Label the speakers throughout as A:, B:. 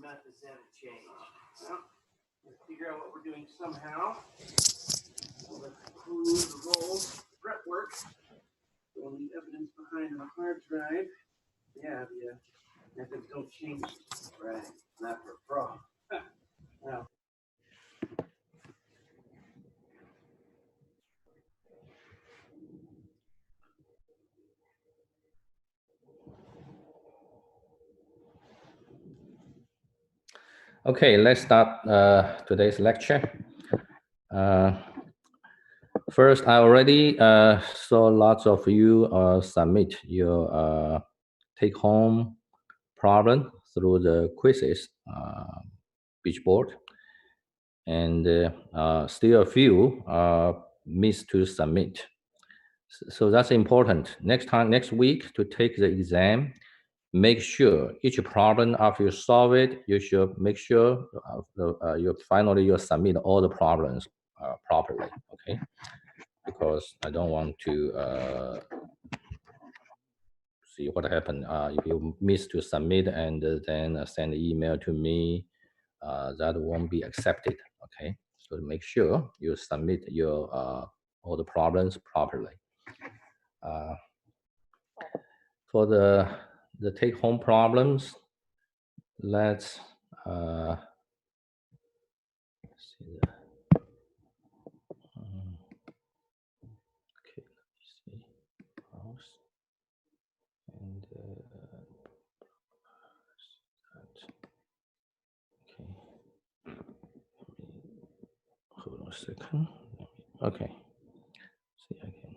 A: methods haven't changed. Well, let's figure out what we're doing somehow. So let's include the roles, fretwork. We'll need evidence behind on a hard drive. Yeah, the methods don't change. Right, not for a pro. Well.
B: Okay, let's start today's lecture. First, I already saw lots of you submit your take-home problem through the quizzes Beachboard, and still a few missed to submit. So that's important. Next week to take the exam, make sure each problem after you solve it, you should make sure you submit all the problems properly. Okay, because I don't want to see what happened if you miss to submit and then send an email to me. That won't be accepted. Okay, so make sure you submit your all the problems properly. For the take-home problems, let's see that. Okay, let me see. Mouse and okay. Hold on a second. Okay. See, I can.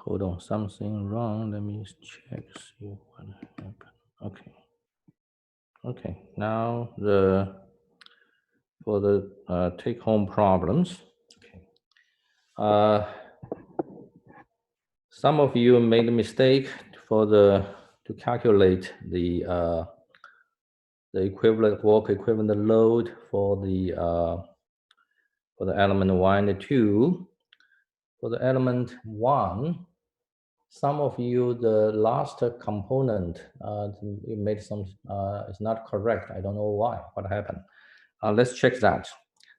B: Hold on, something wrong. Let me check, see what happened. Okay. Okay, now for the take-home problems. Okay. Some of you made a mistake to calculate the equivalent work equivalent load for the element 1 and 2. For the element 1, some of you, the last component, you made some, it's not correct. I don't know why, what happened. Let's check that.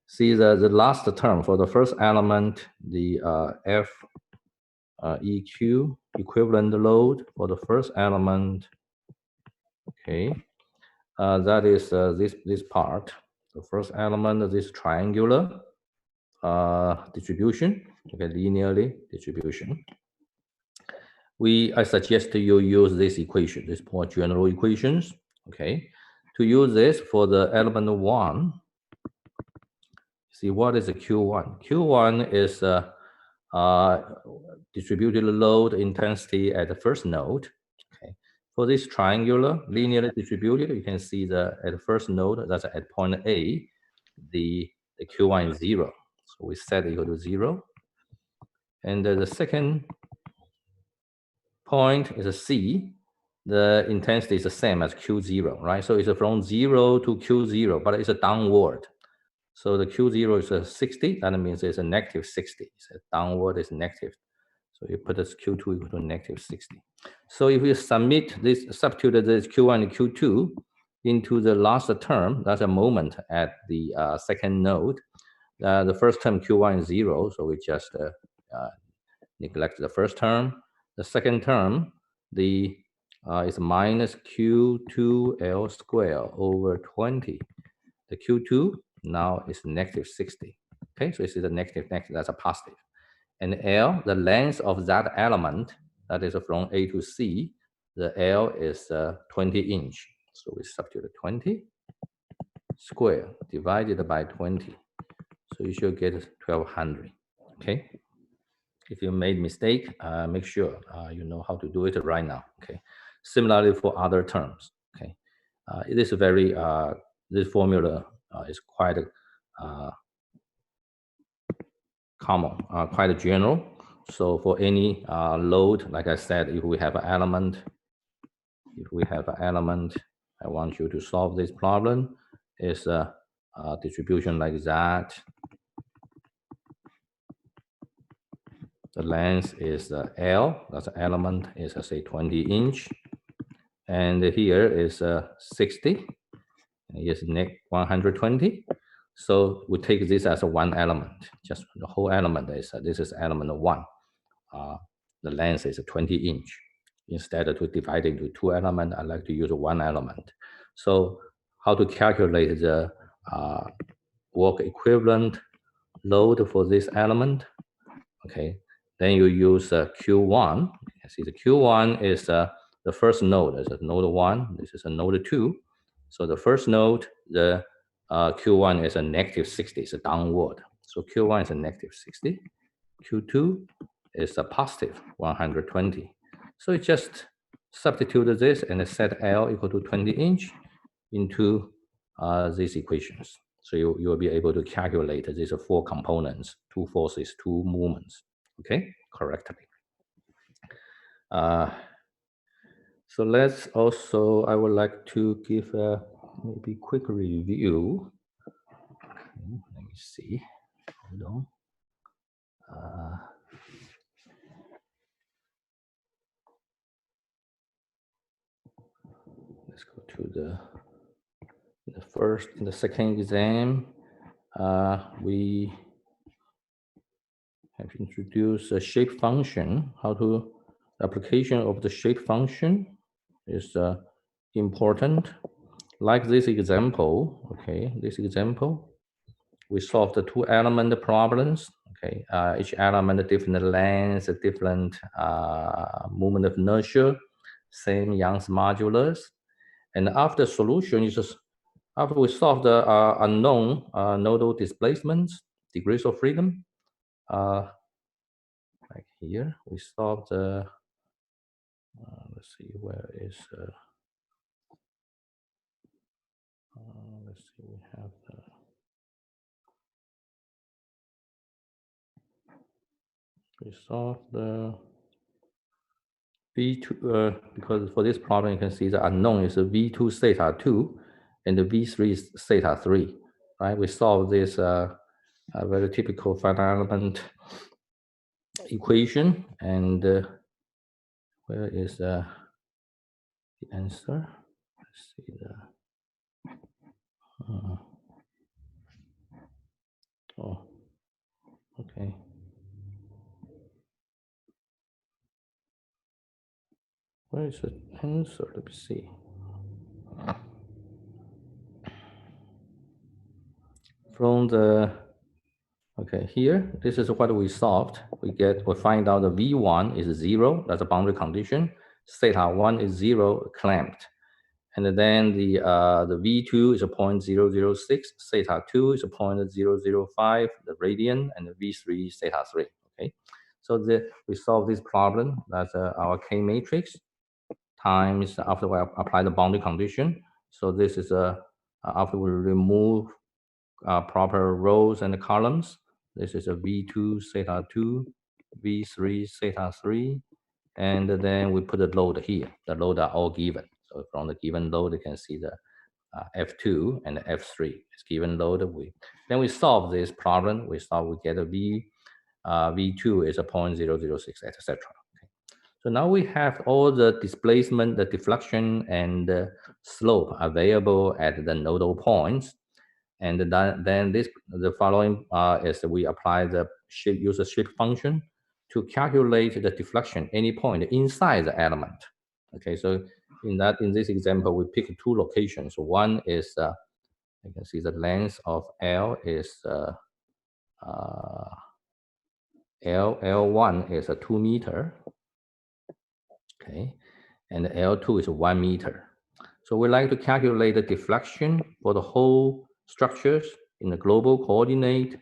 B: See the last term for the first element, the F EQ, equivalent load for the first element. Okay, that is this part. The first element of this triangular distribution, okay, linearly distribution. I suggest you use this equation, this more general equations, okay. To use this for the element 1, see what is a Q1? Q1 is distributed load intensity at the first node, okay. For this triangular linearly distributed, you can see at the first node, that's at point A, the Q1 is 0. So we set equal to 0. And the second point is a C. The intensity is the same as Q0, right? So it's from 0 to Q0, but it's a downward. So the Q0 is a 60. That means it's a negative 60. It's a downward is negative. So you put this Q2 equal to negative 60. So if you substitute this Q1 and Q2 into the last term, that's a moment at the second node. The first term Q1 is 0, so we just neglect the first term. The second term, is minus Q2L squared over 20. The Q2 now is negative 60. Okay, so this is a negative, that's a positive. And L, the length of that element, that is from A to C, the L is 20 inch. So we substitute 20 square divided by 20. So you should get 1200, okay? If you made mistake, make sure you know how to do it right now, okay? Similarly for other terms, okay? It is very, this formula is quite common, quite general. So for any load, like I said, if we have an element, I want you to solve this problem, is a distribution like that. the length is L, that's the element is say 20 inch. And here is 60, here's 120. So we take this as a one element, just the whole element is, this is element one. The length is 20 inch. Instead of to divide into two elements, I like to use one element. So how to calculate the work equivalent load for this element? Okay, then you use Q1. You can see the Q1 is the first node. This is node 1. This is a node 2. So the first node, the Q1 is a negative 60. It's a downward. So Q1 is a negative 60. Q2 is a positive 120. So you just substitute this and set L equal to 20 inch into these equations. So you will be able to calculate these four components, two forces, two movements, okay, correctly. So let's also, I would like to give a maybe quick review. Okay, let me see, hold on. Let's go to the first and the second exam. We have introduced a shape function. How to application of the shape function is important. Like this example, okay, this example, we solved the two element problems. Okay, each element different length, different moment of inertia, same Young's modulus, and after solution is just after we solve the unknown nodal displacements, degrees of freedom. Like here, we solve the. Let's see where is. Let's see, we have the. We solve the V2 because for this problem you can see the unknown is V2 theta 2 and the V3 is theta 3, right? We solve this a very typical finite element equation, and where is the answer? Let's see the. Oh, okay. Where is the answer? Let me see. From the, okay, here, this is what we solved. We find out the V1 is 0, that's a boundary condition. Theta 1 is 0, clamped. And then the V2 is a 0.006, theta 2 is a 0.005, the radian, and the V3 is theta 3, okay? So we solve this problem, that's our K matrix, times after we apply the boundary condition. So this is after we remove proper rows and columns. This is a V2 theta 2, V3 theta 3, and then we put the load here. The load are all given. So from the given load, you can see the F2 and the F3 is given load. Then we solve this problem. We get a V2 is a 0.006, etc. So now we have all the displacement, the deflection, and the slope available at the nodal points. And then the following is we apply the use a shape function to calculate the deflection any point inside the element. Okay, so in this example, we pick two locations. One is you can see the length of L is L1 is a 2 meter. Okay, and L2 is 1 meter. So we like to calculate the deflection for the whole structures in the global coordinate.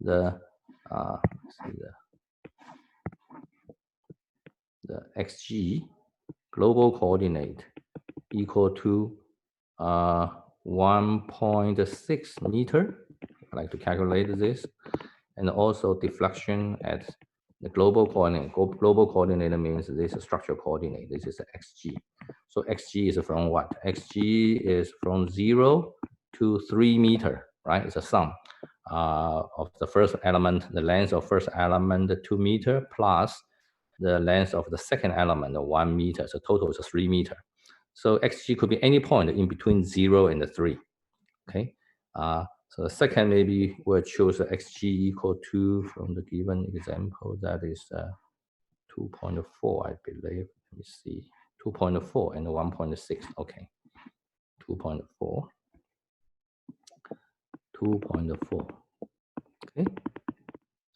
B: The xg global coordinate equal to 1.6 meter. I like to calculate this, and also deflection at the global coordinate. Global coordinate means this is structural coordinate. This is xg. So xg is from what? Xg is from 0 to 3 meter, right? It's a sum. of the first element, the length of first element 2 meter plus the length of the second element 1 meter. So total is 3 meter. So xg could be any point in between 0 and 3. Okay. So the second, maybe we'll choose xg equal to, from the given example, that is 2.4, I believe. Let me see, 2.4 and 1.6. Okay, 2.4, 2.4. Okay.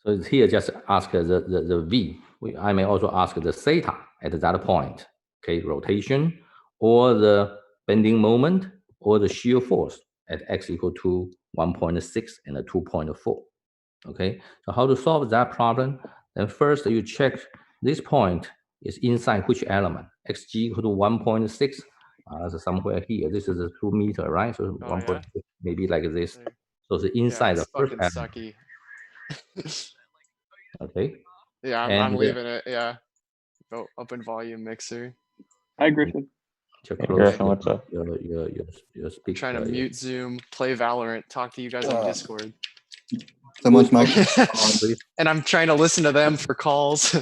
B: So here, just ask the v. I may also ask the theta at that point. Okay, rotation, or the bending moment, or the shear force at x equal to 1.6 and 2.4. Okay, so how to solve that problem? Then first you check this point is inside which element. Xg equal to 1.6. That's somewhere here. This is a 2 meter, right? So 1.6, maybe like this. So it's inside the first element.
C: Sucky.
B: Okay.
C: Yeah, I'm leaving it. Yeah. Go open volume mixer.
D: Hi, Griffin.
E: Griffin, what's up?
B: Your speaker.
C: Trying to mute Zoom, play Valorant, talk to you guys on Discord.
E: Someone's mic
C: And I'm trying to listen to them for calls.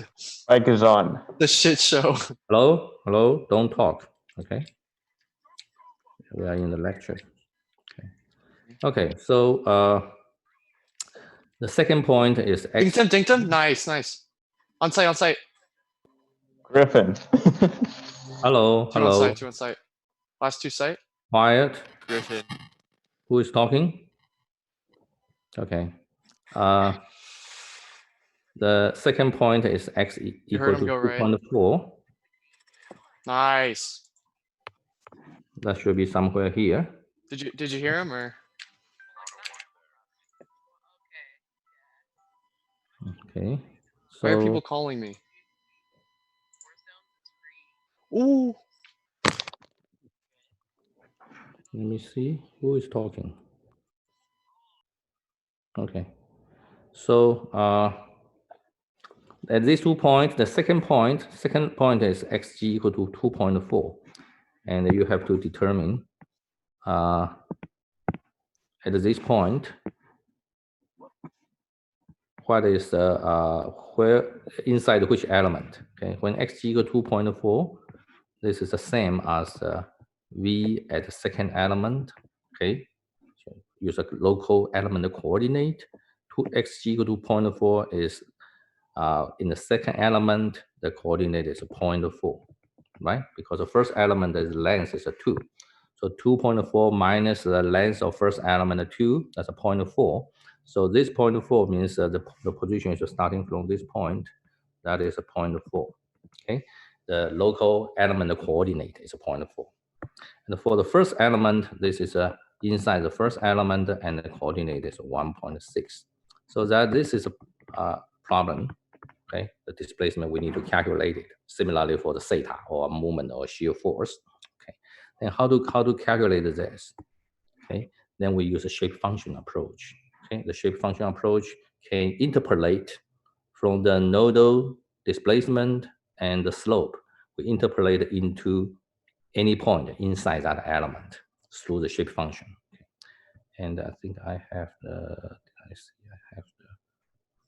E: mic is on.
C: The shit show.
B: Hello, hello. Don't talk. Okay. We are in the lecture. Okay. Okay. So the second point is
C: Dingtum. Nice. On site.
E: Griffin.
B: Hello.
C: Two on site. Last 2 site.
B: Quiet.
F: Griffin.
B: Who is talking? Okay. The second point is x equal to 2.4.
C: Nice.
B: That should be somewhere here.
C: Did you hear him or?
B: Okay. So
C: why are people calling me? Ooh.
B: let me see who is talking. Okay. So at these 2 points, the second point is xg equal to 2.4, and you have to determine at this point what is where inside which element. Okay, when xg equal to 2.4, this is the same as v at the second element. Okay, so use a local element coordinate. 2xg equal to 0.4 is in the second element, the coordinate is 0.4, right? Because the first element is length is 2. So 2.4 minus the length of first element 2, that's a 0.4. So this 0.4 means the position is starting from this point. That is a 0.4. Okay, the local element coordinate is 0.4. And for the first element, this is inside the first element, and the coordinate is 1.6. So that this is a problem. Okay, the displacement, we need to calculate it. Similarly for the theta or moment or shear force. Okay, then how to calculate this? Okay, then we use a shape function approach. Okay, the shape function approach can interpolate from the nodal displacement and the slope. We interpolate into any point inside that element through the shape function. Okay. And I think I have the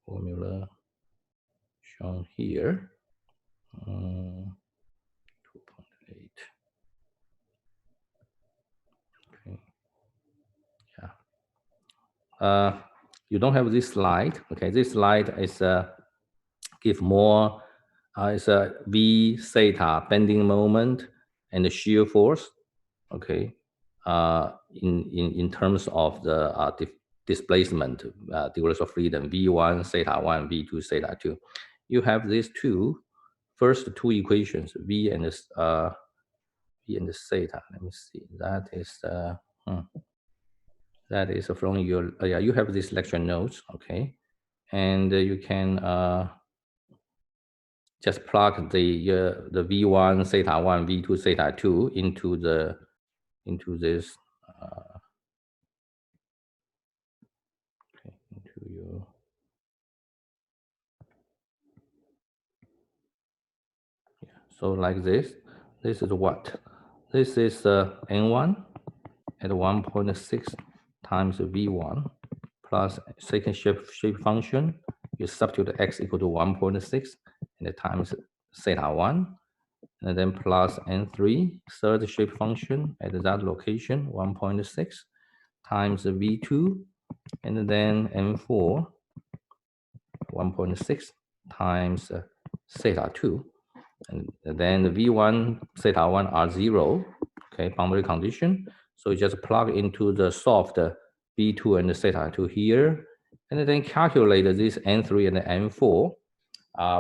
B: formula shown here. 2.8. Okay. Yeah. You don't have this slide. Okay, this slide is give more. It's a v theta bending moment and the shear force. Okay. In terms of the displacement, degrees of freedom, v1 theta 1, v2 theta 2. You have these first two equations, v and the theta. Let me see. That is from your yeah. You have these lecture notes, okay, and you can just plug the v1 theta 1, v2 theta 2 into this. Into your So like this is what? This is N1 at 1.6 times V1 plus second shape function, you substitute x equal to 1.6 and the times theta 1, and then plus n3, third shape function at that location, 1.6 times v2, and then n4, 1.6 times theta 2, and then the v1, theta 1 are 0, okay, boundary condition. So you just plug into the solved v2 and the theta 2 here, and then calculate this n3 and n4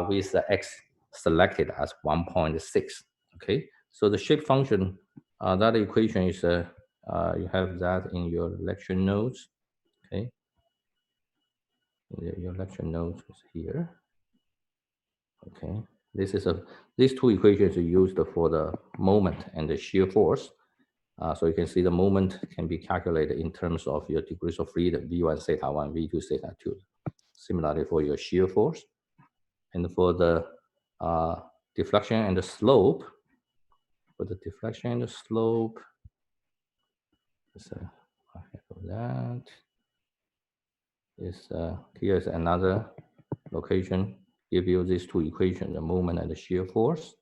B: with the x selected as 1.6, okay? So the shape function, that equation is, you have that in your lecture notes, okay? Your lecture notes is here. Okay, these two equations are used for the moment and the shear force. So you can see the moment can be calculated in terms of your degrees of freedom, v1 theta 1, v2 theta 2. Similarly for your shear force. And for the deflection and the slope, so for that is here is another location, give you these two equations, the moment and the shear force.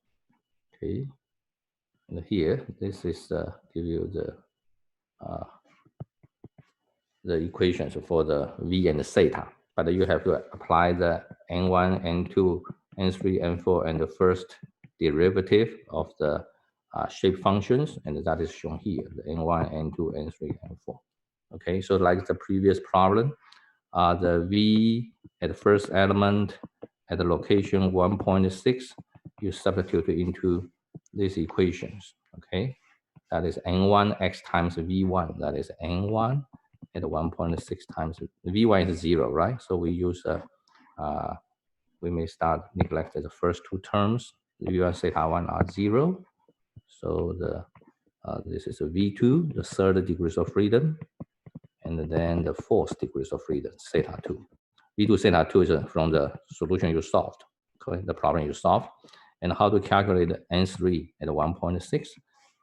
B: Okay, and here this is give you the equations for the v and the theta, but you have to apply the n1, n2, n3, n4, and the first derivative of the shape functions, and that is shown here, the n1, n2, n3, n4. Okay, so like the previous problem, the v at the first element at the location 1.6, you substitute into these equations, okay? That is n1 x times v1, that is n1 at 1.6 times, v1 is 0, right? So we use, we may start neglect the first two terms, v1 theta 1 are 0. So this is a v2, the third degrees of freedom, and then the fourth degrees of freedom, theta 2. v2 theta 2 is from the solution you solved, okay, the problem you solved. And how to calculate n3 at 1.6?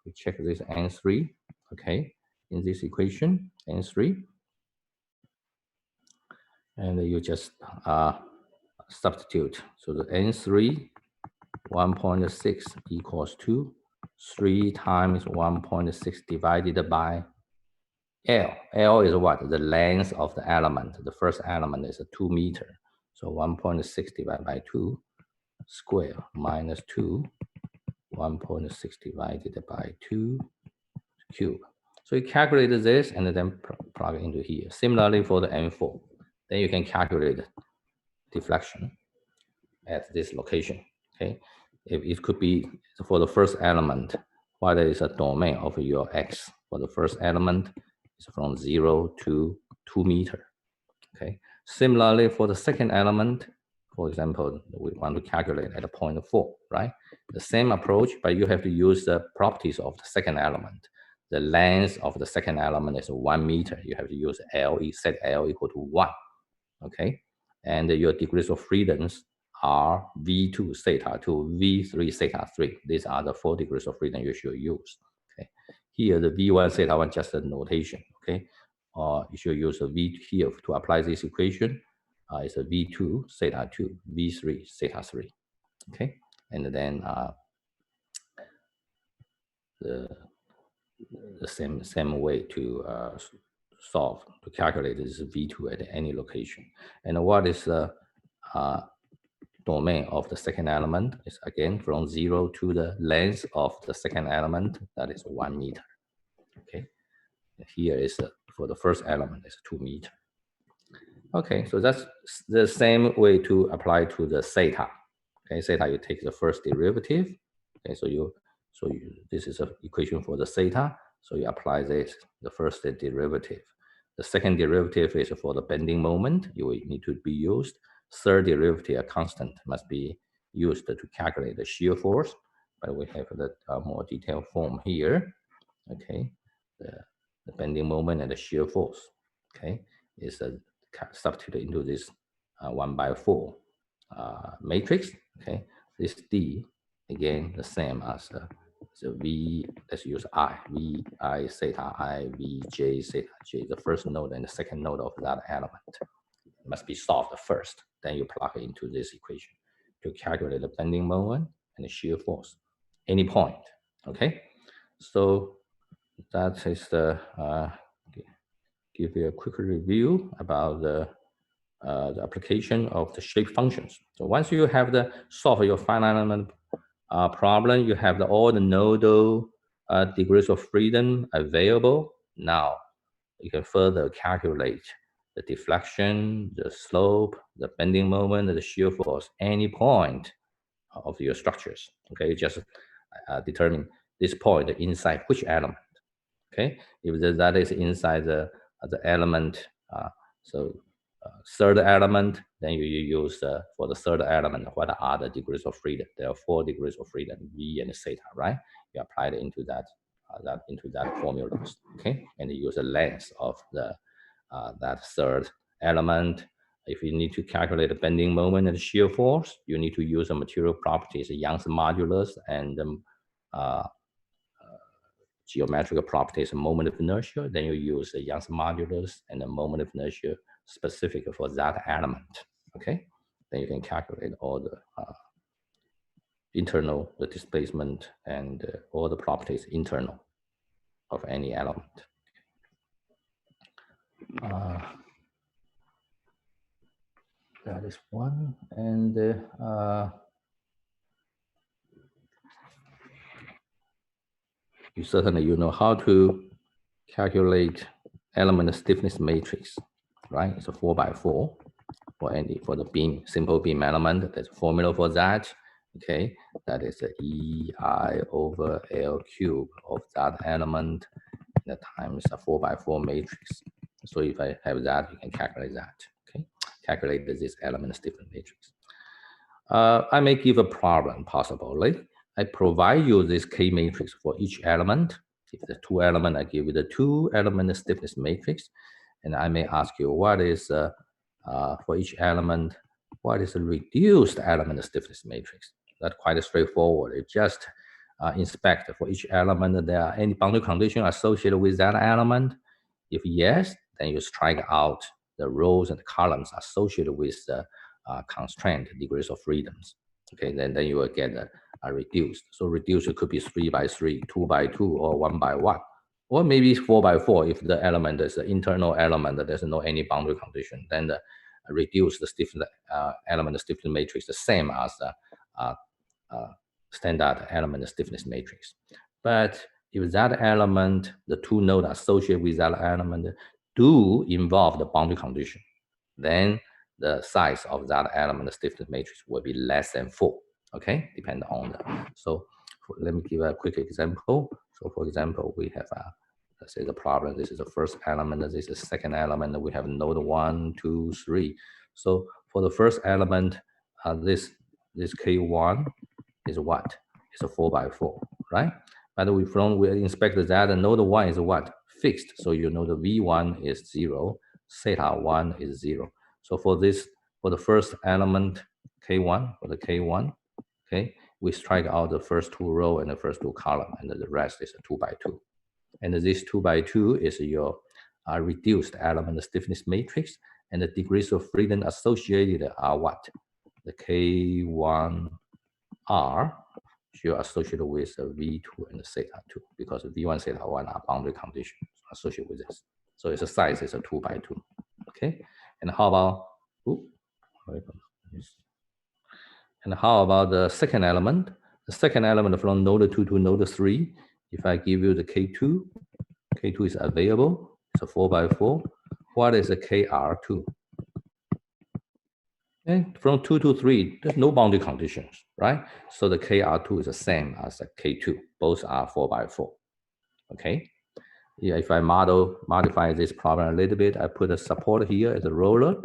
B: We check this n3, okay, in this equation, n3. And you just substitute. So the n3, 1.6 equals to 3 times 1.6 divided by L. L is what? The length of the element. The first element is 2 meters. So 1.6 divided by 2 square minus 2, 1.6 divided by 2 cube. So you calculate this and then plug it into here. Similarly for the n4, then you can calculate deflection at this location, okay? If it could be for the first element, what is a domain of your x? For the first element, is from 0 to 2 meters, okay? Similarly, for the second element, for example, we want to calculate at a point 4, right? The same approach, but you have to use the properties of the second element. The length of the second element is 1 meter. You have to use L, set L equal to 1, okay? And your degrees of freedoms are v2 theta 2, v3 theta 3. These are the 4 degrees of freedom you should use, okay? Here, the v1 theta 1 just a notation, okay? You should use a v here to apply this equation. It's a v2 theta 2, v3 theta 3, okay? And then the same way to solve, to calculate this v2 at any location. And what is the domain of the second element? Is again from 0 to the length of the second element, that is 1 meter, okay? Here is for the first element is 2 meters. Okay, so that's the same way to apply to the theta. Okay, theta, you take the first derivative. Okay, so this is an equation for the theta. So you apply this, the first derivative. The second derivative is for the bending moment. You will need to be used. Third derivative, a constant, must be used to calculate the shear force. But we have the more detailed form here. Okay, the bending moment and the shear force. Okay, is substituted into this 1/4 matrix. Okay, this D again the same as So V, let's use I, V I theta I, V J theta J, the first node and the second node of that element. It must be solved first. Then you plug it into this equation to calculate the bending moment and the shear force, any point, okay? So that is the, give you a quick review about the application of the shape functions. So once you have the solve your finite element problem, you have all the nodal degrees of freedom available. Now you can further calculate the deflection, the slope, the bending moment, the shear force, any point of your structures. Okay, just determine this point inside which element. Okay, if that is inside the element, third element, then you use for the third element, what are the degrees of freedom? There are 4 degrees of freedom, V and theta, right? You apply it into that formulas, okay? And you use the length of the that third element. If you need to calculate the bending moment and shear force, you need to use the material properties, Young's modulus, and geometrical properties, moment of inertia. Then you use the Young's modulus and the moment of inertia specific for that element. Okay, then you can calculate all the internal, the displacement, and all the properties internal of any element. That is one, and you certainly know how to calculate element stiffness matrix, right? It's a 4x4 for the beam, simple beam element. There's a formula for that. Okay, that is the EI over L cube of that element that times a 4x4 matrix. So if I have that, you can calculate that. Okay, calculate this element stiffness matrix. I may give a problem possibly. I provide you this K matrix for each element. If the 2 element, I give you the 2 element stiffness matrix. And I may ask you what is, for each element, what is the reduced element stiffness matrix? That's quite straightforward. It just inspect for each element, there are any boundary condition associated with that element. If yes, then you strike out the rows and columns associated with the constraint degrees of freedoms. Okay, then you will get a reduced. So reduced could be 3x3, 2x2, or 1x1, or maybe 4x4 if the element is an internal element, there's no any boundary condition. Then the reduced stiffness element stiffness matrix the same as the standard element stiffness matrix. But if that element, the 2 nodes associated with that element do involve the boundary condition, then the size of that element stiffness matrix will be less than 4. Okay, depend on that. So let me give a quick example. So for example, we have let's say the problem, this is the first element, this is the second element, we have node 1, 2, 3. So for the first element, this K1 is what? It's a 4x4, right? But we inspect that, and node 1 is what? Fixed. So you know the V1 is 0, theta 1 is 0. So for the first element, K1, for the K1, okay, we strike out the first 2 row and the first 2 column, and the rest is a 2x2. And this 2x2 is your reduced element stiffness matrix, and the degrees of freedom associated are what? The K1R you're associated with V2 and theta 2, because V1, theta 1 are boundary conditions associated with this. So its size is a 2x2. Okay, and how about the second element? The second element from node 2 to node 3. If I give you the K2 is available. It's a 4x4. What is a KR2? Okay, from 2 to 3, there's no boundary conditions, right? So the KR2 is the same as the K2. Both are 4x4. Okay. Yeah, if I modify this problem a little bit, I put a support here as a roller.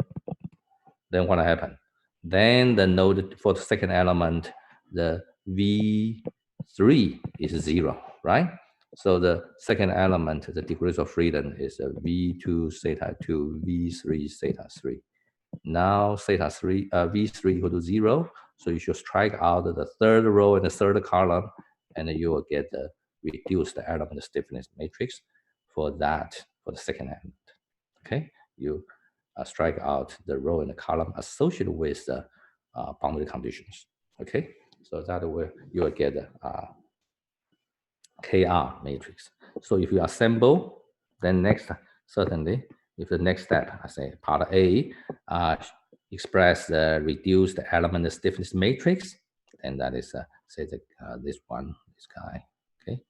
B: Then what happened? Then the node for the second element, the V3 is 0, right? So the second element, the degrees of freedom is a V2 theta 2, V3 theta 3. Now theta 3, V3 equal to 0. So you should strike out the third row and the third column, and you will get the reduced element stiffness matrix for that, for the second element. Okay, you strike out the row and the column associated with the boundary conditions. Okay, so that way you will get the KR matrix. So if you assemble, then next, certainly, if the next step, I say part A, express the reduced element stiffness matrix, then that is, say, this one, this guy, okay,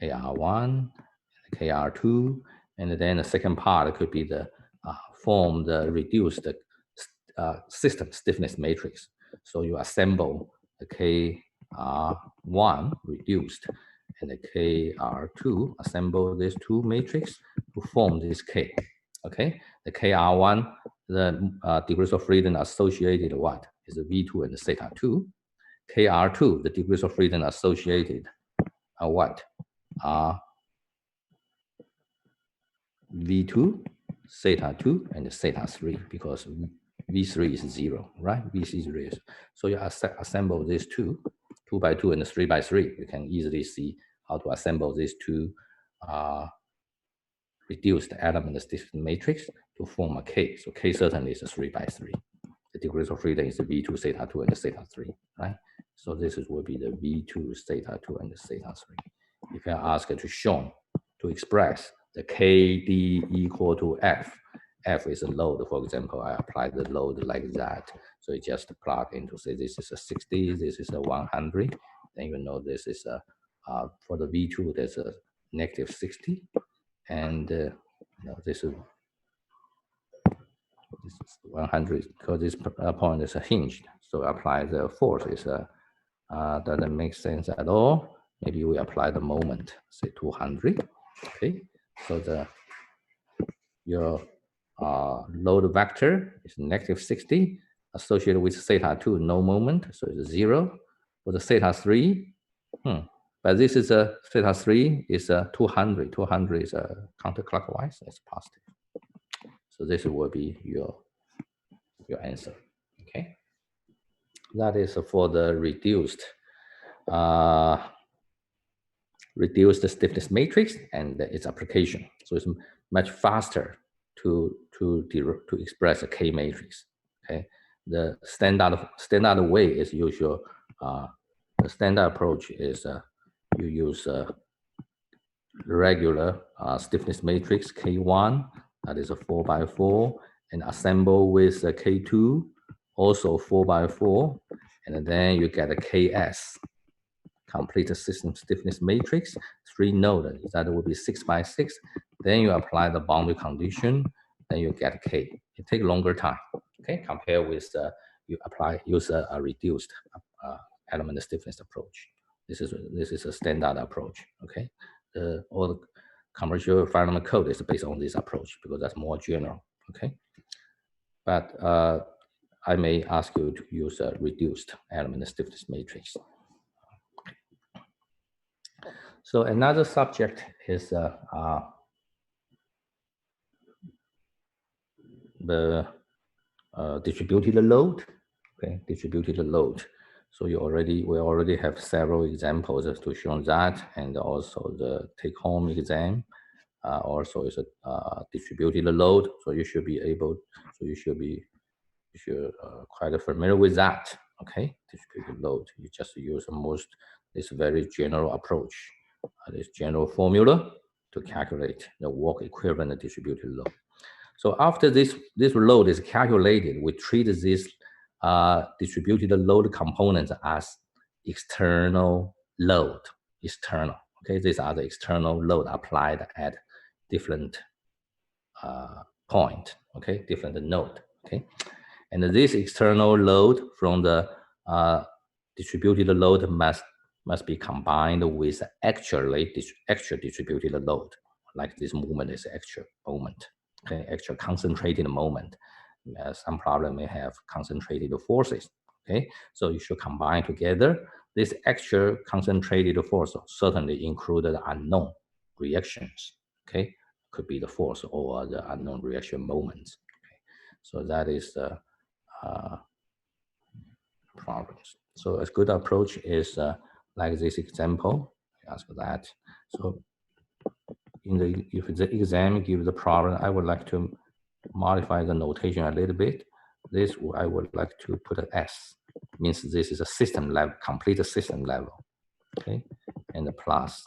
B: KR1, KR2, and then the second part could be the form the reduced system stiffness matrix. So you assemble the KR1 reduced and the KR2, assemble these two matrix to form this K. Okay, the KR1, the degrees of freedom associated what is the V2 and the theta 2. KR2, the degrees of freedom associated are what? Are V2, theta 2, and theta 3, because V3 is 0, right? VC3 is. So you assemble these two by 2 and 3 by 3. You can easily see how to assemble these two reduced element stiffness matrix to form a K. So K certainly is a 3 by 3. The degrees of freedom is the V2, theta 2, and theta 3, right? So this will be the V2, theta 2, and theta 3. You can ask to show, to express the KD equal to F. F is a load. For example, I apply the load like that. So you just plug into, say, this is a 60, this is a 100. Then you know this is a, for the V2, there's a negative 60. And this is 100, because this point is hinged. So apply the force is doesn't make sense at all. Maybe we apply the moment, say 200. Okay, so your load vector is negative 60, associated with theta 2, no moment, so it's 0. For the theta 3, but this is a theta 3 is a 200. 200 is a counterclockwise, it's positive. So this will be your answer. Okay, that is for the reduced stiffness matrix and its application. So it's much faster to express a K matrix. Okay, the standard way is usual. The standard approach is you use regular stiffness matrix K1, that is a 4 by 4, and assemble with a K2, also 4 by 4, and then you get a KS, complete system stiffness matrix, 3 node, that will be 6 by 6. Then you apply the boundary condition, then you get K. It takes longer time, okay, compared with you use a reduced element stiffness approach. This is a standard approach, okay. All the commercial fundamental code is based on this approach because that's more general, okay. But I may ask you to use a reduced element stiffness matrix. So another subject is the distributed load. Okay, distributed load. So we already have several examples to show that, and also the take-home exam also is a distributed load. So you should be able. So you should quite familiar with that. Okay, distributed load. You just use this very general approach, this general formula to calculate the work equivalent distributed load. So after this load is calculated, we treat this distributed load components as external load. External. Okay, these are the external load applied at different point. Okay, different node. Okay, and this external load from the distributed load must be combined with actual distributed load, like this movement is actual moment. Okay, actual concentrated moment. Some problem may have concentrated forces. Okay, so you should combine together. This actual concentrated force certainly included unknown reactions. Okay, could be the force or the unknown reaction moments. Okay, so that is the problems. So a good approach is like this example, ask that. So if the exam gives the problem, I would like to modify the notation a little bit. This I would like to put an S, means this is a system level, complete system level, okay, and the plus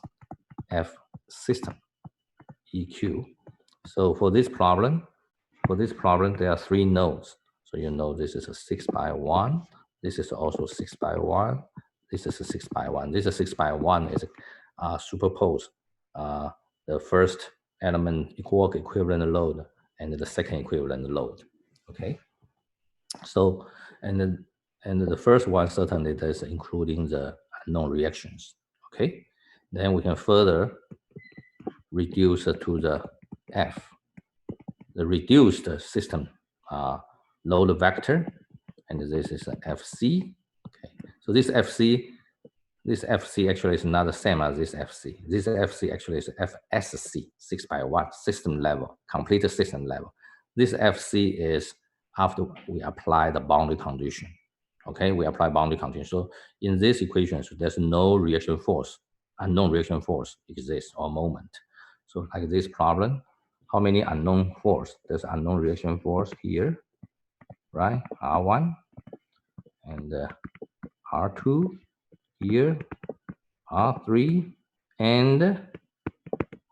B: F system EQ. So for this problem, there are 3 nodes. So you know this is a 6 by 1. This is also 6 by 1. This is a 6 by 1. This is 6 by 1 is superpose the first element work equivalent load and the second equivalent load. Okay. So and the first one certainly is including the unknown reactions. Okay. Then we can further reduce to the F, the reduced system load vector, and this is a FC. Okay, so this FC actually is not the same as this FC. This FC actually is FSC, 6 by 1, system level, complete system level. This FC is after we apply the boundary condition. Okay, we apply boundary condition. So in this equation, so there's no reaction force, unknown reaction force exists or moment. So like this problem, how many unknown force? There's unknown reaction force here, right? R1 and R2 here, R3 and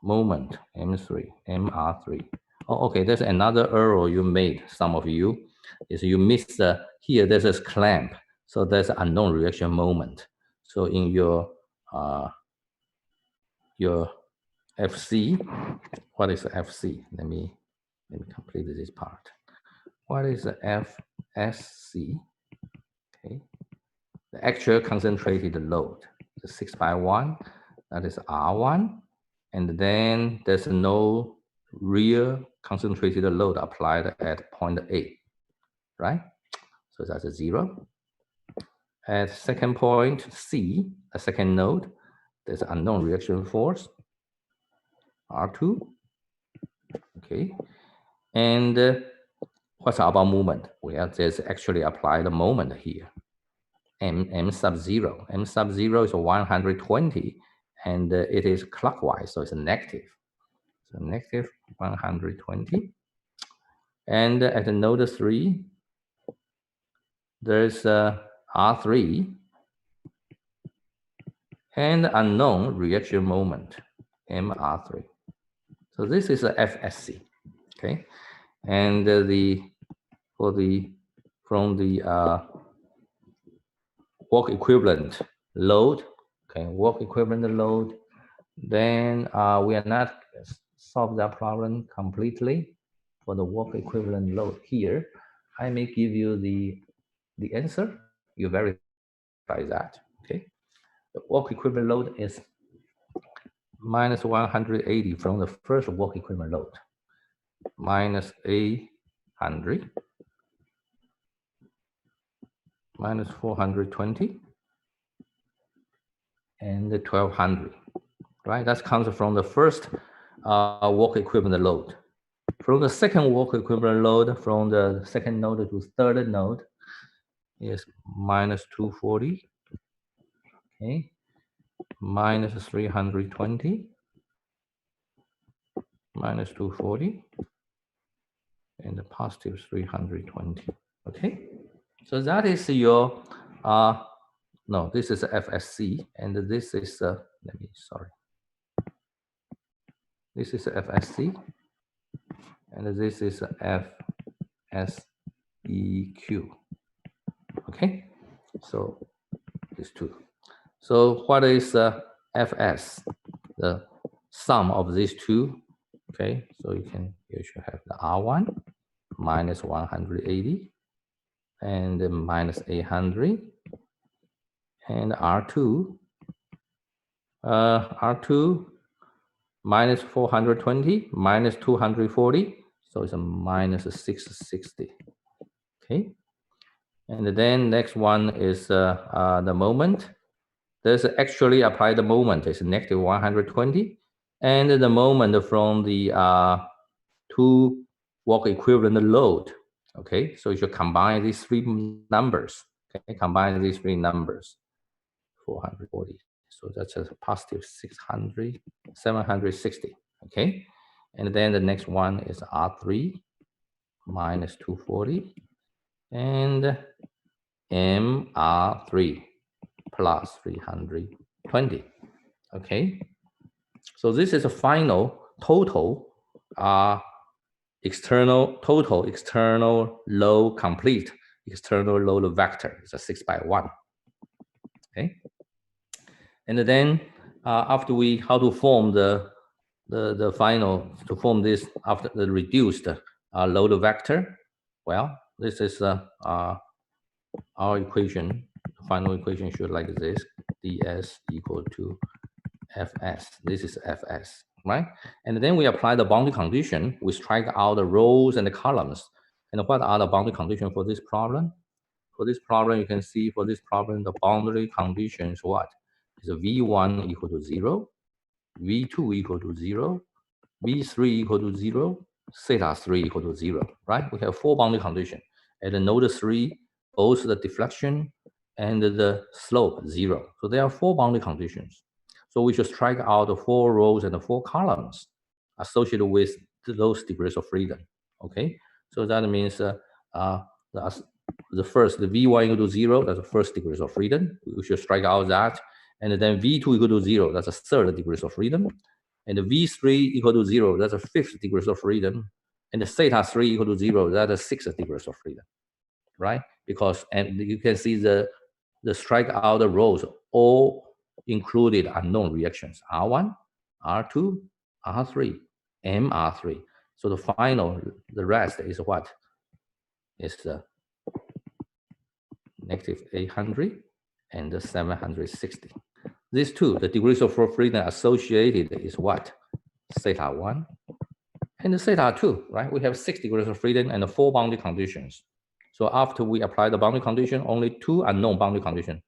B: moment M3, MR3. Oh, okay, there's another error you made, some of you, is you missed here, there's a clamp. So there's an unknown reaction moment. So in your FC, what is FC? Let me complete this part. What is the FSC? Okay, the actual concentrated load, the 6 by 1, that is R1, and then there's no real concentrated load applied at point A, right? So that's a 0. At second point C, a second node, there's unknown reaction force, R2. Okay, and what's about movement? Well, there's actually applied a moment here, M sub 0. M sub 0 is 120, and it is clockwise, so it's a negative. So negative 120. And at node 3, there's R3 and unknown reaction moment, MR3. So this is a FSC, okay? And from the work equivalent load, okay, work equivalent load, then we are not solve that problem completely for the work equivalent load here. I may give you the answer. You verify that, okay? The work equivalent load is minus 180 from the first work equivalent load, minus 800, minus 420, and 1200, right? That comes from the first work equivalent load. From the second work equivalent load, from the second node to third node, is minus 240, okay, minus 320, minus 240, and the positive 320, okay? So that is your, no, this is FSC, and this is, this is FSC, and this is FSEQ, okay? So these two. So what is FS? The sum of these two, okay? So you should have the R1 minus 180 and minus 800, and R2 minus 420 minus 240, so it's a minus 660, okay? And then next one is the moment. There's actually applied the moment is negative 120, and the moment from the two work equivalent load. Okay, so you should combine these 3 numbers. Okay, combine these 3 numbers. 440. So that's a positive 600, 760. Okay. And then the next one is R3 minus 240 and MR3 plus 320. Okay. So this is a final total external load complete external load vector. It's a 6x1. Okay. And then after we how to form the final to form this after the reduced load vector. Well, this is our equation. The final equation should like this: ds equal to fs. This is fs, right? And then we apply the boundary condition. We strike out the rows and the columns. And what are the boundary conditions for this problem? For this problem, you can see for this problem, the boundary conditions what is v1 equal to 0, v2 equal to 0, v3 equal to 0, theta 3 equal to 0, right? We have 4 boundary conditions. At the node 3, both the deflection and the slope 0. So there are 4 boundary conditions. So we should strike out the 4 rows and the 4 columns associated with those degrees of freedom. Okay, so that means the first, the v1 equal to 0, that's the first degrees of freedom. We should strike out that. And then v2 equal to 0, that's the third degrees of freedom. And the v3 equal to 0, that's the 5th degrees of freedom. And the theta 3 equal to 0, that's the 6th degrees of freedom, right? Because, and you can see the strike out the rows all included unknown reactions, R1, R2, R3, MR3. So the final, the rest is what? Is the negative 800 and the 760. These two, the degrees of freedom associated is what? Theta 1 and the theta 2, right? We have 6 degrees of freedom and 4 boundary conditions. So after we apply the boundary condition, only 2 unknown boundary condition,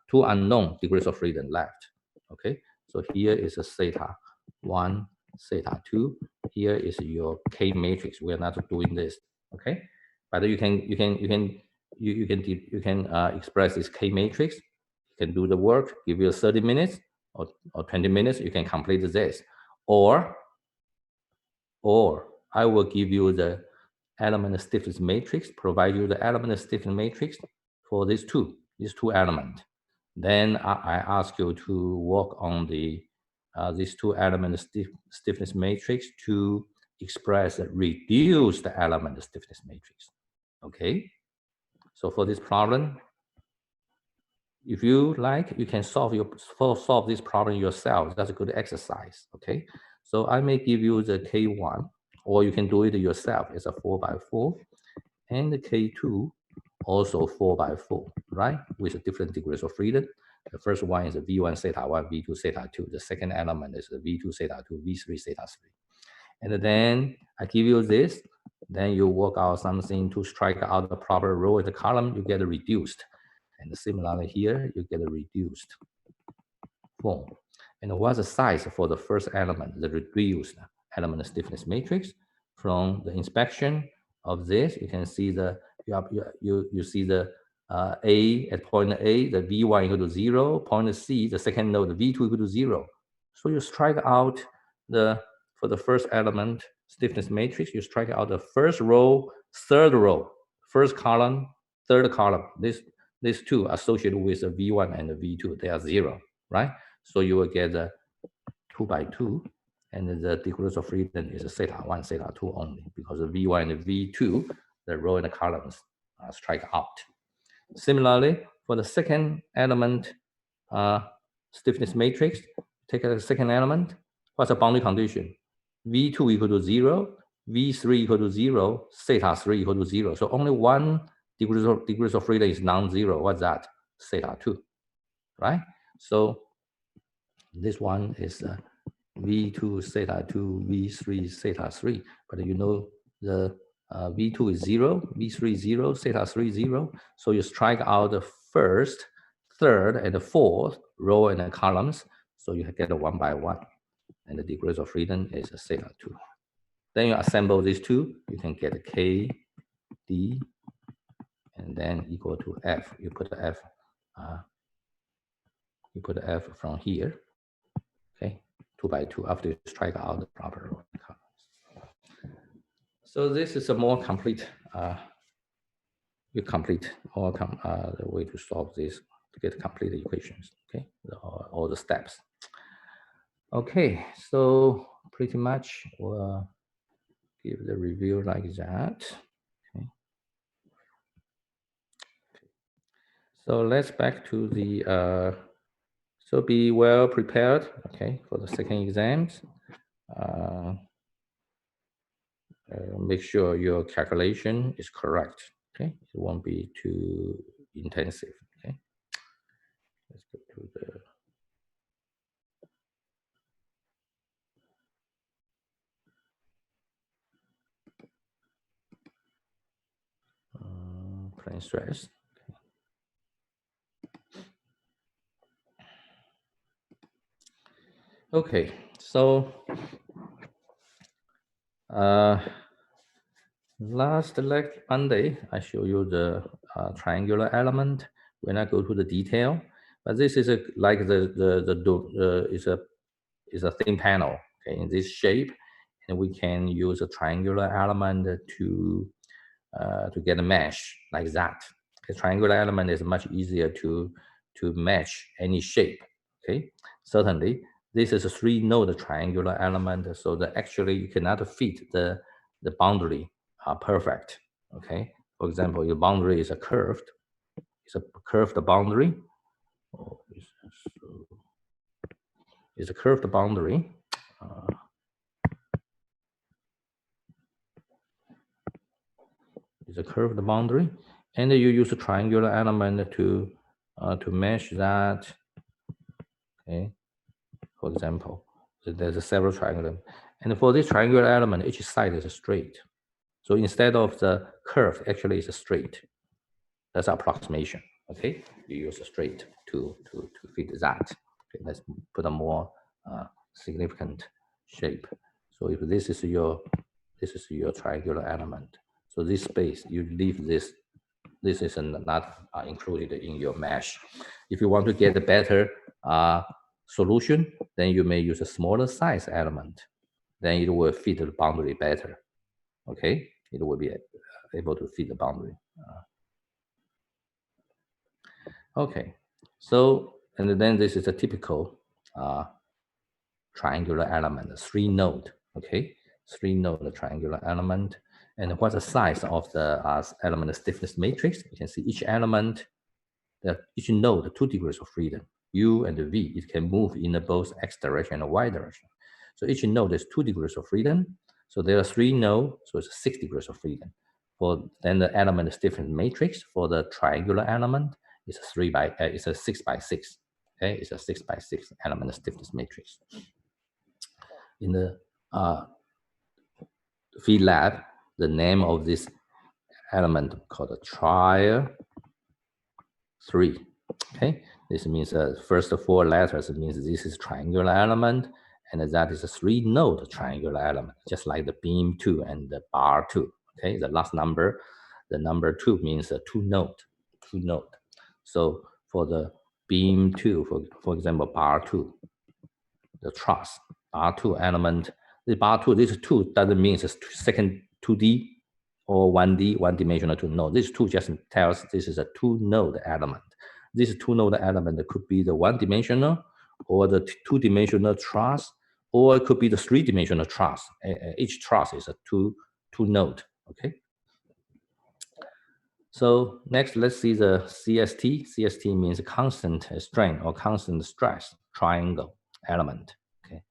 B: 2 unknown degrees of freedom left. Okay, so here is a theta 1, theta 2. Here is your K matrix. We are not doing this. Okay, but you can express this K matrix. You can do the work. Give you 30 minutes or 20 minutes. You can complete this, or I will give you the element stiffness matrix, provide you the element stiffness matrix for these two elements. Then I ask you to work on the these 2 element stiffness matrix to express a reduced element stiffness matrix. Okay, so for this problem, if you like, you can solve this problem yourself. That's a good exercise. Okay, so I may give you the K1, or you can do it yourself. It's a 4x4, and the K2 also 4x4, right? With different degrees of freedom. The first one is a V1 theta 1, V2 theta 2. The second element is the V2 theta 2, V3 theta 3. And then I give you this, then you work out something to strike out the proper row in the column, you get a reduced. And similarly here, you get a reduced form. And what's the size for the first element, the reduced element stiffness matrix? From the inspection of this, you can see the you see the A at point A, the V1 equal to 0, point C, the second node, the V2 equal to 0. So you strike out for the first element stiffness matrix, you strike out the first row, third row, first column, third column. These two associated with the V1 and the V2, they are 0, right? So you will get the 2x2, and the degrees of freedom is theta 1, theta 2 only, because the V1 and the V2, the row and the columns strike out. Similarly, for the second element stiffness matrix, take a second element. What's the boundary condition? V2 equal to 0, V3 equal to 0, theta 3 equal to 0. So only one degrees of freedom is non-zero. What's that? Theta 2, right? So this one is V2 theta 2, V3 theta 3. But you know the V2 is 0, V3 0, theta 3 0. So you strike out the first, third, and the fourth row and the columns. So you get a 1 by 1. And the degrees of freedom is a theta 2. Then you assemble these two, you can get a K, D, and then equal to F. You put the F you put F from here, okay, 2 by 2 after you strike out the proper colors. So this is a more complete, the way to solve this to get complete equations, okay, all the steps. Okay, so pretty much we'll give the review like that. Okay. So let's back to the, so be well prepared, okay, for the second exams. Make sure your calculation is correct, okay? It won't be too intensive, okay? Let's go to the plane stress. Okay, so last Monday, I show you the triangular element when I go to the detail. But this is like is a thin panel, okay, in this shape, and we can use a triangular element to get a mesh like that. The triangular element is much easier to match any shape. Okay, certainly this is a 3-node triangular element, so that actually you cannot fit the boundary perfect. Okay, for example, your boundary is a curved, boundary. Oh, it's a curved boundary. It's a curved boundary, and you use a triangular element to mesh that. Okay, for example, so there's several triangular, and for this triangular element, each side is straight. So instead of the curve, actually it's a straight. That's approximation. Okay, you use a straight to fit that. Okay, let's put a more significant shape. So if this is your triangular element, so this space you leave this. This is not included in your mesh. If you want to get a better solution, then you may use a smaller size element. Then it will fit the boundary better. Okay, it will be able to fit the boundary. Okay, so and then this is a typical triangular element, 3-node. Okay, 3-node triangular element. And what's the size of the element stiffness matrix? You can see each element, each node, 2 degrees of freedom. U and V, it can move in both X direction and Y direction. So each node is 2 degrees of freedom. So there are 3 nodes, so it's 6 degrees of freedom. For then the element stiffness matrix for the triangular element is it's a 6 by 6. Okay, it's a 6 by 6 element stiffness matrix. In the field lab, the name of this element called a trial 3. Okay, this means first 4 letters means this is triangular element, and that is a 3-node triangular element, just like the beam 2 and the bar 2. Okay, the last number, the number 2 means a 2-node. So for the beam 2, for example, bar 2, the truss bar 2 element, the bar 2, this 2 doesn't mean it's second 2D or 1D, one-dimensional 2. No, this 2 just tells this is a 2-node element. This 2-node element could be the 1-dimensional or the 2-dimensional truss, or it could be the 3-dimensional truss. Each truss is a 2-node. Okay. So next, let's see the CST. CST means constant strain or constant stress triangle element. Okay.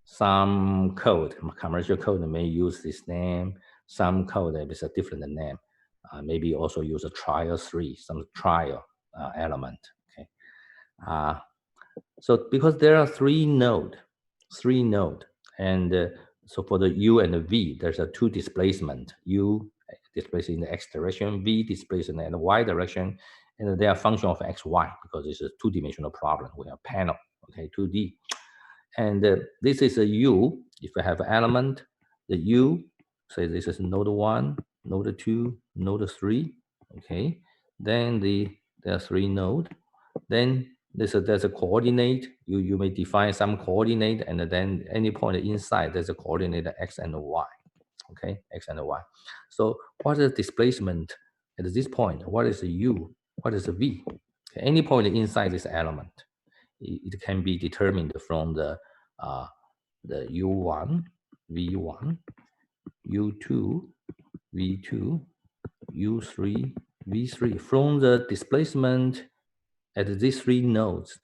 B: Some code, commercial code may use this name. Some code is a different name. Maybe also use a trial 3, some trial element. Okay. So because there are 3-node, and so for the U and the V, there's a 2 displacement. U displaced in the X direction, V displaced in the Y direction, and they are function of X, Y because it's a 2-dimensional problem. We have panel, okay, 2D. And this is a U. If you have an element, the U, say this is node 1, node 2, node 3, okay. Then there are 3 nodes. Then there's a coordinate. You may define some coordinate, and then any point inside there's a coordinate x and y. Okay, x and y. So what is the displacement at this point? What is the u? What is the v? Okay, any point inside this element, it can be determined from the u1, v1, u2, v2, u3, v3 from the displacement at these three nodes.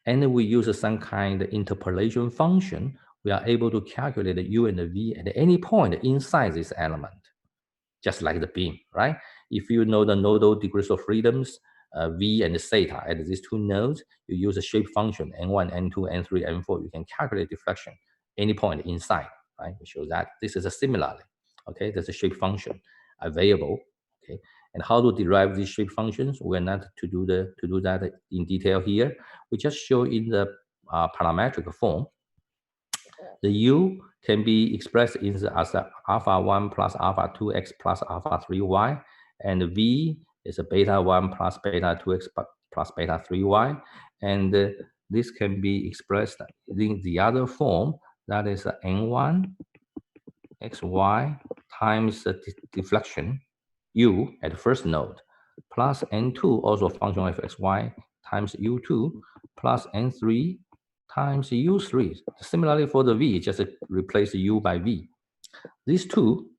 B: And we use some kind of interpolation function. We are able to calculate the u and the v at any point inside this element, just like the beam, right? If you know the nodal degrees of freedoms, v and theta at these two nodes, you use a shape function n1, n2, n3, n4. You can calculate deflection any point inside, right? We show that this is a similarly, okay? There's a shape function available, okay? And how to derive these shape functions? We're not to do that in detail here. We just show in the parametric form. The u can be expressed as alpha 1 plus alpha 2x plus alpha 3y, and v is a beta 1 plus beta 2x plus beta 3y, and this can be expressed in the other form, that is n1 xy times the deflection u at the first node, plus n2 also function of xy times u2 plus n3 times u3. Similarly for the v, just replace u by v. These two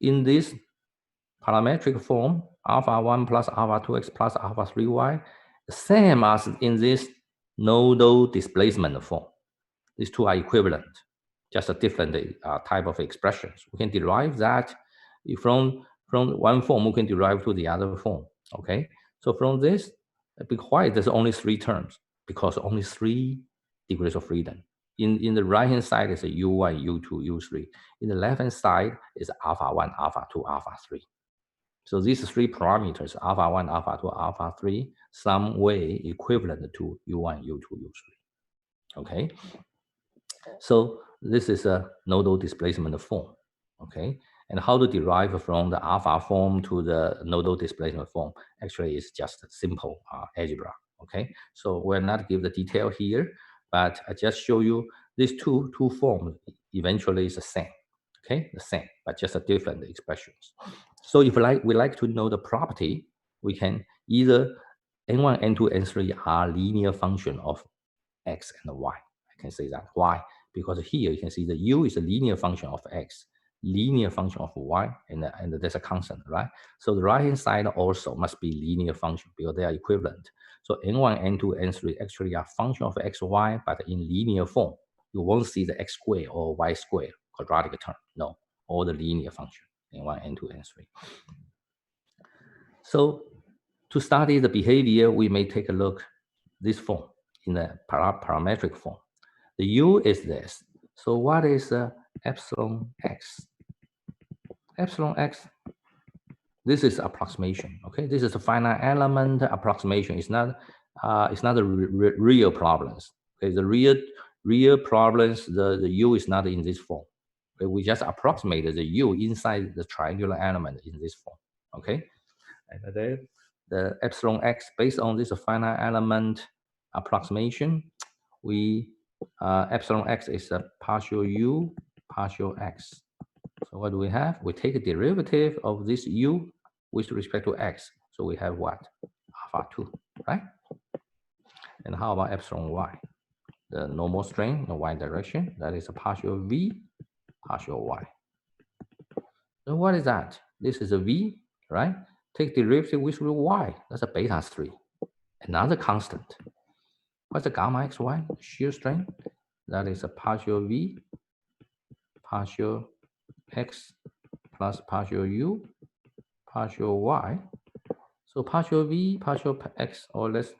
B: in this parametric form, alpha 1 plus alpha 2x plus alpha 3y, same as in this nodal displacement form. These two are equivalent, just a different type of expressions. We can derive that from one form, we can derive to the other form, okay? So from this, why there's only three terms? Because only 3 degrees of freedom. In the right-hand side is a u1, u2, u3. In the left-hand side is alpha 1, alpha 2, alpha 3. So these 3 parameters, alpha 1, alpha 2, alpha 3, some way equivalent to u1, u2, u3, okay? So this is a nodal displacement form, okay? And how to derive from the alpha form to the nodal displacement form? Actually, it's just simple algebra, okay? So we're not give the detail here, but I just show you these two forms eventually is the same, okay? The same, but just a different expressions. So if we like to know the property, we can either n1, n2, n3 are linear function of x and y. I can say that. Why? Because here you can see the u is a linear function of x, linear function of y, and there's a constant, right? So the right-hand side also must be linear function because they are equivalent. So n1, n2, n3 actually are function of x, y, but in linear form. You won't see the x squared or y squared quadratic term. No, all the linear function, n1, n2, n3. So to study the behavior, we may take a look this form in the parametric form. The u is this. So what is epsilon x? Epsilon x, this is approximation, okay? This is a finite element approximation. It's not a real problems. Okay, the real problems, the u is not in this form. Okay? We just approximated the u inside the triangular element in this form, okay? And then the epsilon x, based on this finite element approximation, we epsilon x is a partial u, partial x. So what do we have? We take a derivative of this u with respect to x. So we have what? Alpha 2, right? And how about epsilon y? The normal strain in the y direction, that is a partial v, partial y. So what is that? This is a v, right? Take derivative with y, that's a beta 3. Another constant. What's the gamma xy? Shear strain. That is a partial v, partial x plus partial u, partial y. So partial v, partial x, or let's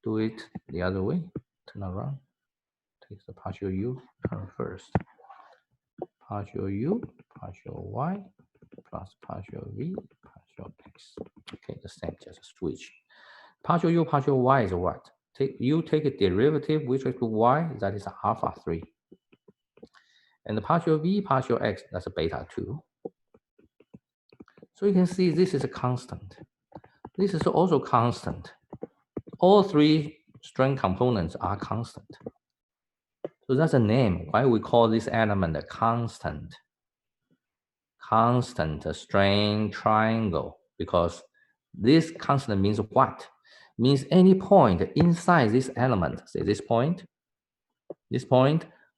B: do it the other way. Turn around. Take the partial u, turn first. Partial u, partial y, plus partial v, partial x. Okay, the same, just switch. Partial u, partial y is what? Take a derivative with respect to y, that is alpha 3. And the partial v, partial x, that's a beta 2. So you can see this is a constant. This is also constant. all three strain components are constant. So that's a name. Why we call this element a constant? Constant strain triangle, because this constant means what? Means any point inside this element, say this point,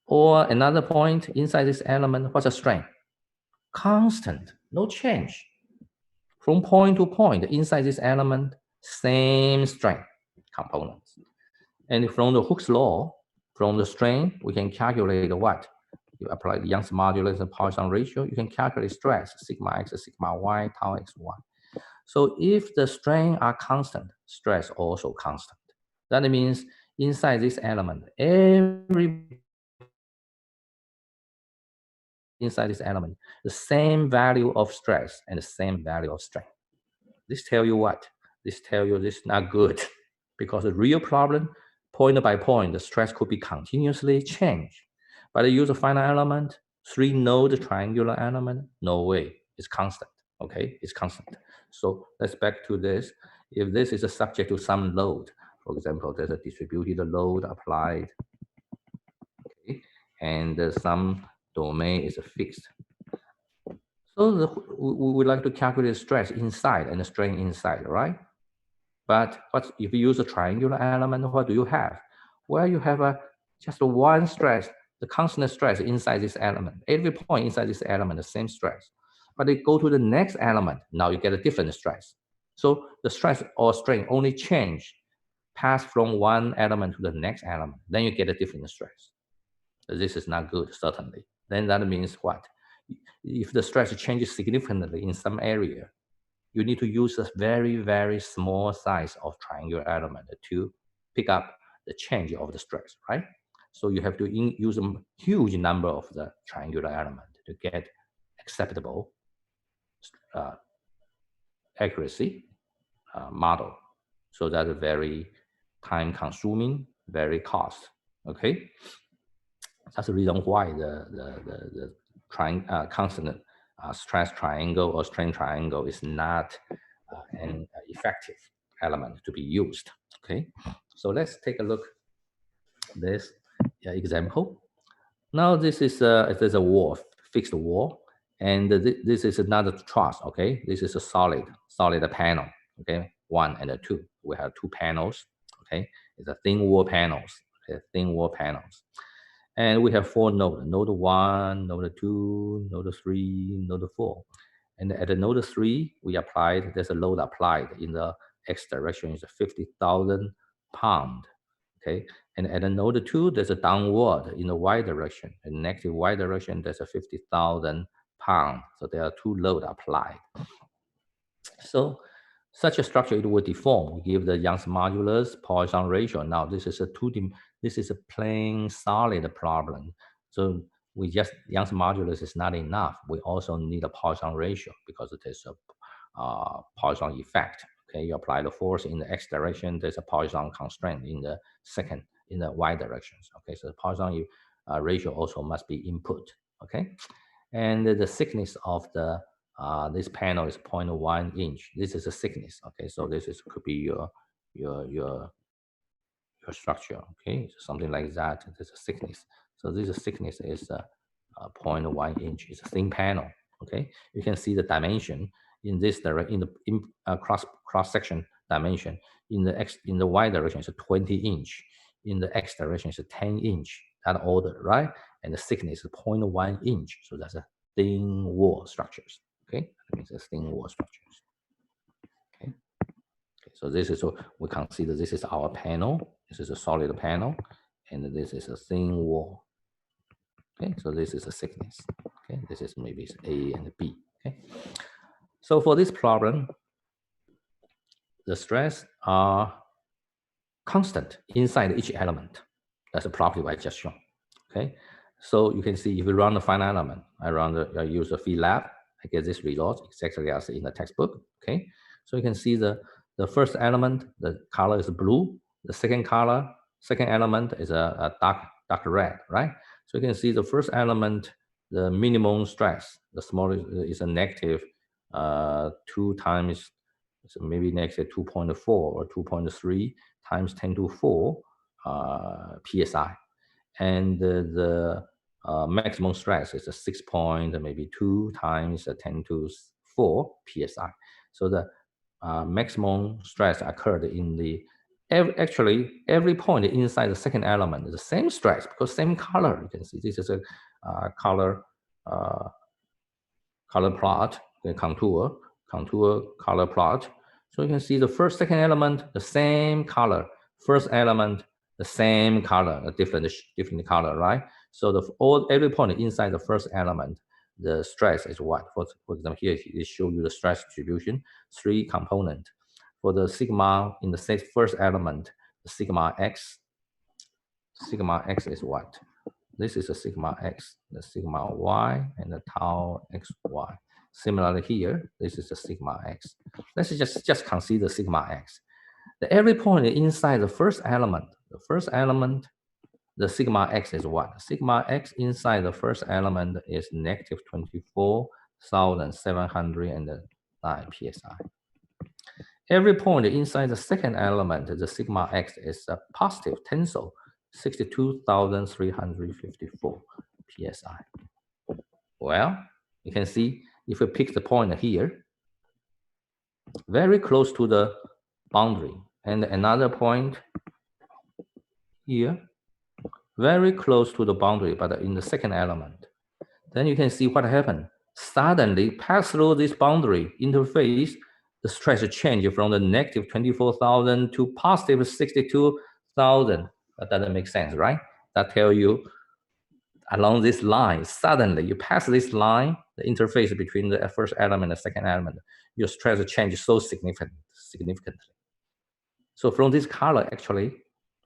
B: or another point inside this element, what's a strain? Constant, no change. From point to point inside this element, same strain components. And from the Hooke's law, from the strain, we can calculate what? You apply the Young's modulus and Poisson ratio, you can calculate stress, sigma x, sigma y, tau x, y. So if the strain are constant, stress also constant. That means inside this element, inside this element, the same value of stress and the same value of strain. This tell you what? This tell you this is not good, because the real problem, point by point, the stress could be continuously changed. But I use a finite element, 3-node triangular element, no way, it's constant, okay? It's constant. So let's back to this. If this is a subject to some load, for example, there's a distributed load applied, okay? And some domain is fixed. So we would like to calculate stress inside and the strain inside, right? But if you use a triangular element, what do you have? Well, you have just one stress, the constant stress inside this element. Every point inside this element, the same stress. But they go to the next element, now you get a different stress. So the stress or strain only change, pass from one element to the next element, then you get a different stress. This is not good, certainly. Then that means what? If the stress changes significantly in some area, you need to use a very, very small size of triangular element to pick up the change of the stress, right? So you have to use a huge number of the triangular element to get acceptable accuracy model. So that's very time consuming, very cost, okay? That's the reason why the constant stress triangle or strain triangle is not an effective element to be used. Okay, so let's take a look at this example. Now this is there's a wall, fixed wall, and this is another truss. Okay, this is a solid panel. Okay, 1 and 2. We have 2 panels. Okay, it's a thin wall panels. Okay, thin wall panels. And we have 4 nodes, node 1, node 2, node 3, node 4. And at the node 3, we applied, there's a load applied in the x direction is 50,000 pound, okay? And at the node 2, there's a downward in the y direction. In negative y direction, there's a 50,000 pound. So there are 2 load applied. So such a structure, it will deform. We give the Young's modulus, Poisson ratio. Now this is a plain solid problem. So we just, Young's modulus is not enough. We also need a Poisson ratio because it is a Poisson effect. Okay, you apply the force in the x direction, there's a Poisson constraint in the y directions. Okay, so the Poisson ratio also must be input. Okay, and the thickness of the this panel is 0.1 inch. This is a thickness. Okay, so this could be your structure. Okay, something like that. This is a thickness. So this thickness is 0.1 inch. It's a thin panel. Okay, you can see the dimension in this direction, in the cross section dimension. In the y direction is 20 inch. In the x direction is 10 inch. That order, right? And the thickness is 0.1 inch. So that's a thin wall structures. Okay, that means it's thin wall structures. Okay, so this is what we consider. This is our panel. This is a solid panel, and this is a thin wall. Okay, so this is a thickness. Okay, this is maybe A and B. Okay, so for this problem, the stress are constant inside each element. That's a property I just shown. Okay, so you can see if you run the finite element, I use a phi-lab. I get this result exactly as in the textbook. Okay, so you can see the first element, the color is blue. The second element is a dark red, right? So you can see the first element, the minimum stress, the smallest is a negative 2 times So maybe negative 2.4 or 2.3 times 10 to 4 psi, and the maximum stress is a 6.2 times 10 to 4 psi. So the maximum stress occurred in the actually every point inside the second element is the same stress because same color. You can see this is a color plot, the contour color plot. So you can see the first, second element, the same color. First element, the same color, a different color, right? So every point inside the first element, the stress is what? For example, here it shows you the stress distribution, 3 component. For the sigma in the first element, the sigma x is what? This is a sigma x, the sigma y, and the tau xy. Similarly here, this is a sigma x. Let's just consider sigma x. Every point inside the first element, the sigma x is what? Sigma x inside the first element is negative 24,709 psi. Every point inside the second element, the sigma x is a positive tensile, 62,354 psi. Well, you can see if we pick the point here, very close to the boundary, and another point here, very close to the boundary, but in the second element, then you can see what happened. Suddenly, pass through this boundary interface, the stress change from the negative 24,000 to positive 62,000. That doesn't make sense, right? That tells you along this line, suddenly you pass this line, the interface between the first element and the second element, your stress change so significantly. So from this color, actually,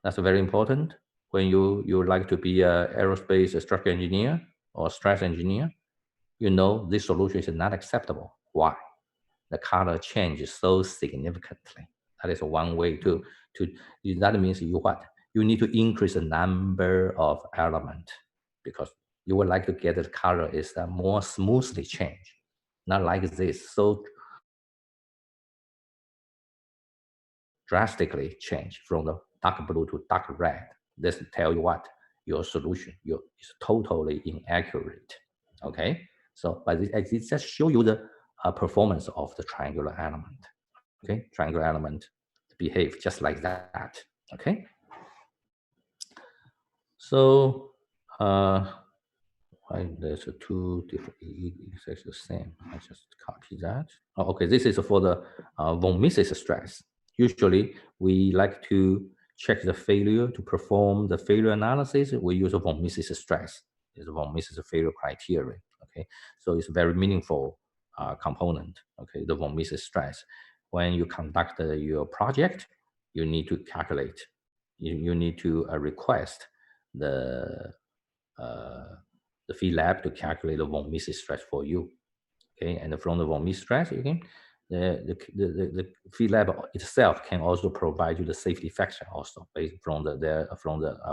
B: that's very important. When you like to be an aerospace structural engineer or stress engineer, you know this solution is not acceptable. Why? The color changes so significantly. That is one way to that means you what? You need to increase the number of elements because you would like to get the color is more smoothly changed, not like this, so drastically change from the dark blue to dark red. This tell you what? Your solution is totally inaccurate. Okay, so but it just show you the performance of the triangular element. Okay, triangular element behave just like that. Okay, so there's two different, it's the same. I just copy that. Oh, okay, this is for the von Mises stress. Usually, we like to check the failure to perform the failure analysis. We use a von Mises stress. It's a von Mises failure criteria. Okay, so it's a very meaningful component. Okay, the von Mises stress. When you conduct your project, you need to calculate. You need to request the field lab to calculate the von Mises stress for you. Okay, and from the von Mises stress, you can the field lab itself can also provide you the safety factor also based from the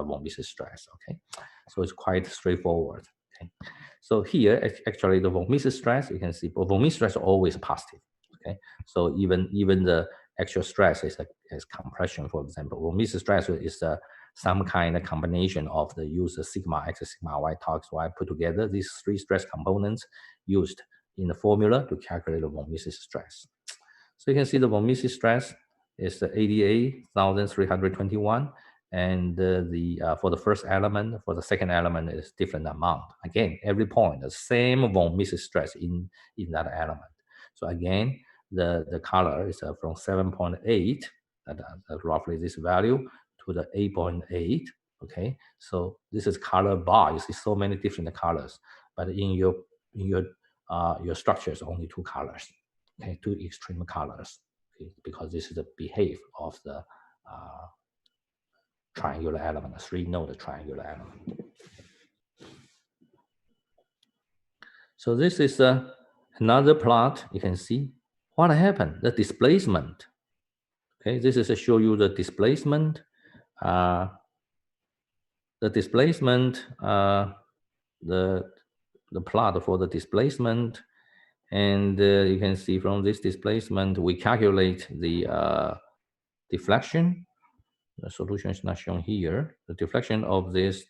B: von Mises stress. Okay, so it's quite straightforward. Okay, so here actually the von Mises stress, you can see von Mises stress is always positive. Okay, so even the actual stress is compression, for example. Von Mises stress is some kind of combination of the use of sigma x, sigma y, tau xy put together. These 3 stress components used in the formula to calculate the von Mises stress. So you can see the von Mises stress is 88,321, and for the first element, for the second element is different amount. Again, every point the same von Mises stress in that element. So again, the color is from 7.8, roughly this value, to the 8.8. Okay, so this is color bar. You see so many different colors, but in your structure is only 2 colors. Okay, 2 extreme colors. Okay, because this is the behave of the triangular element, a 3-node triangular element. So this is another plot. You can see what happened. The displacement. Okay, this is to show you the displacement. The displacement, the plot for the displacement, And you can see from this displacement, we calculate the deflection. The solution is not shown here. The deflection of this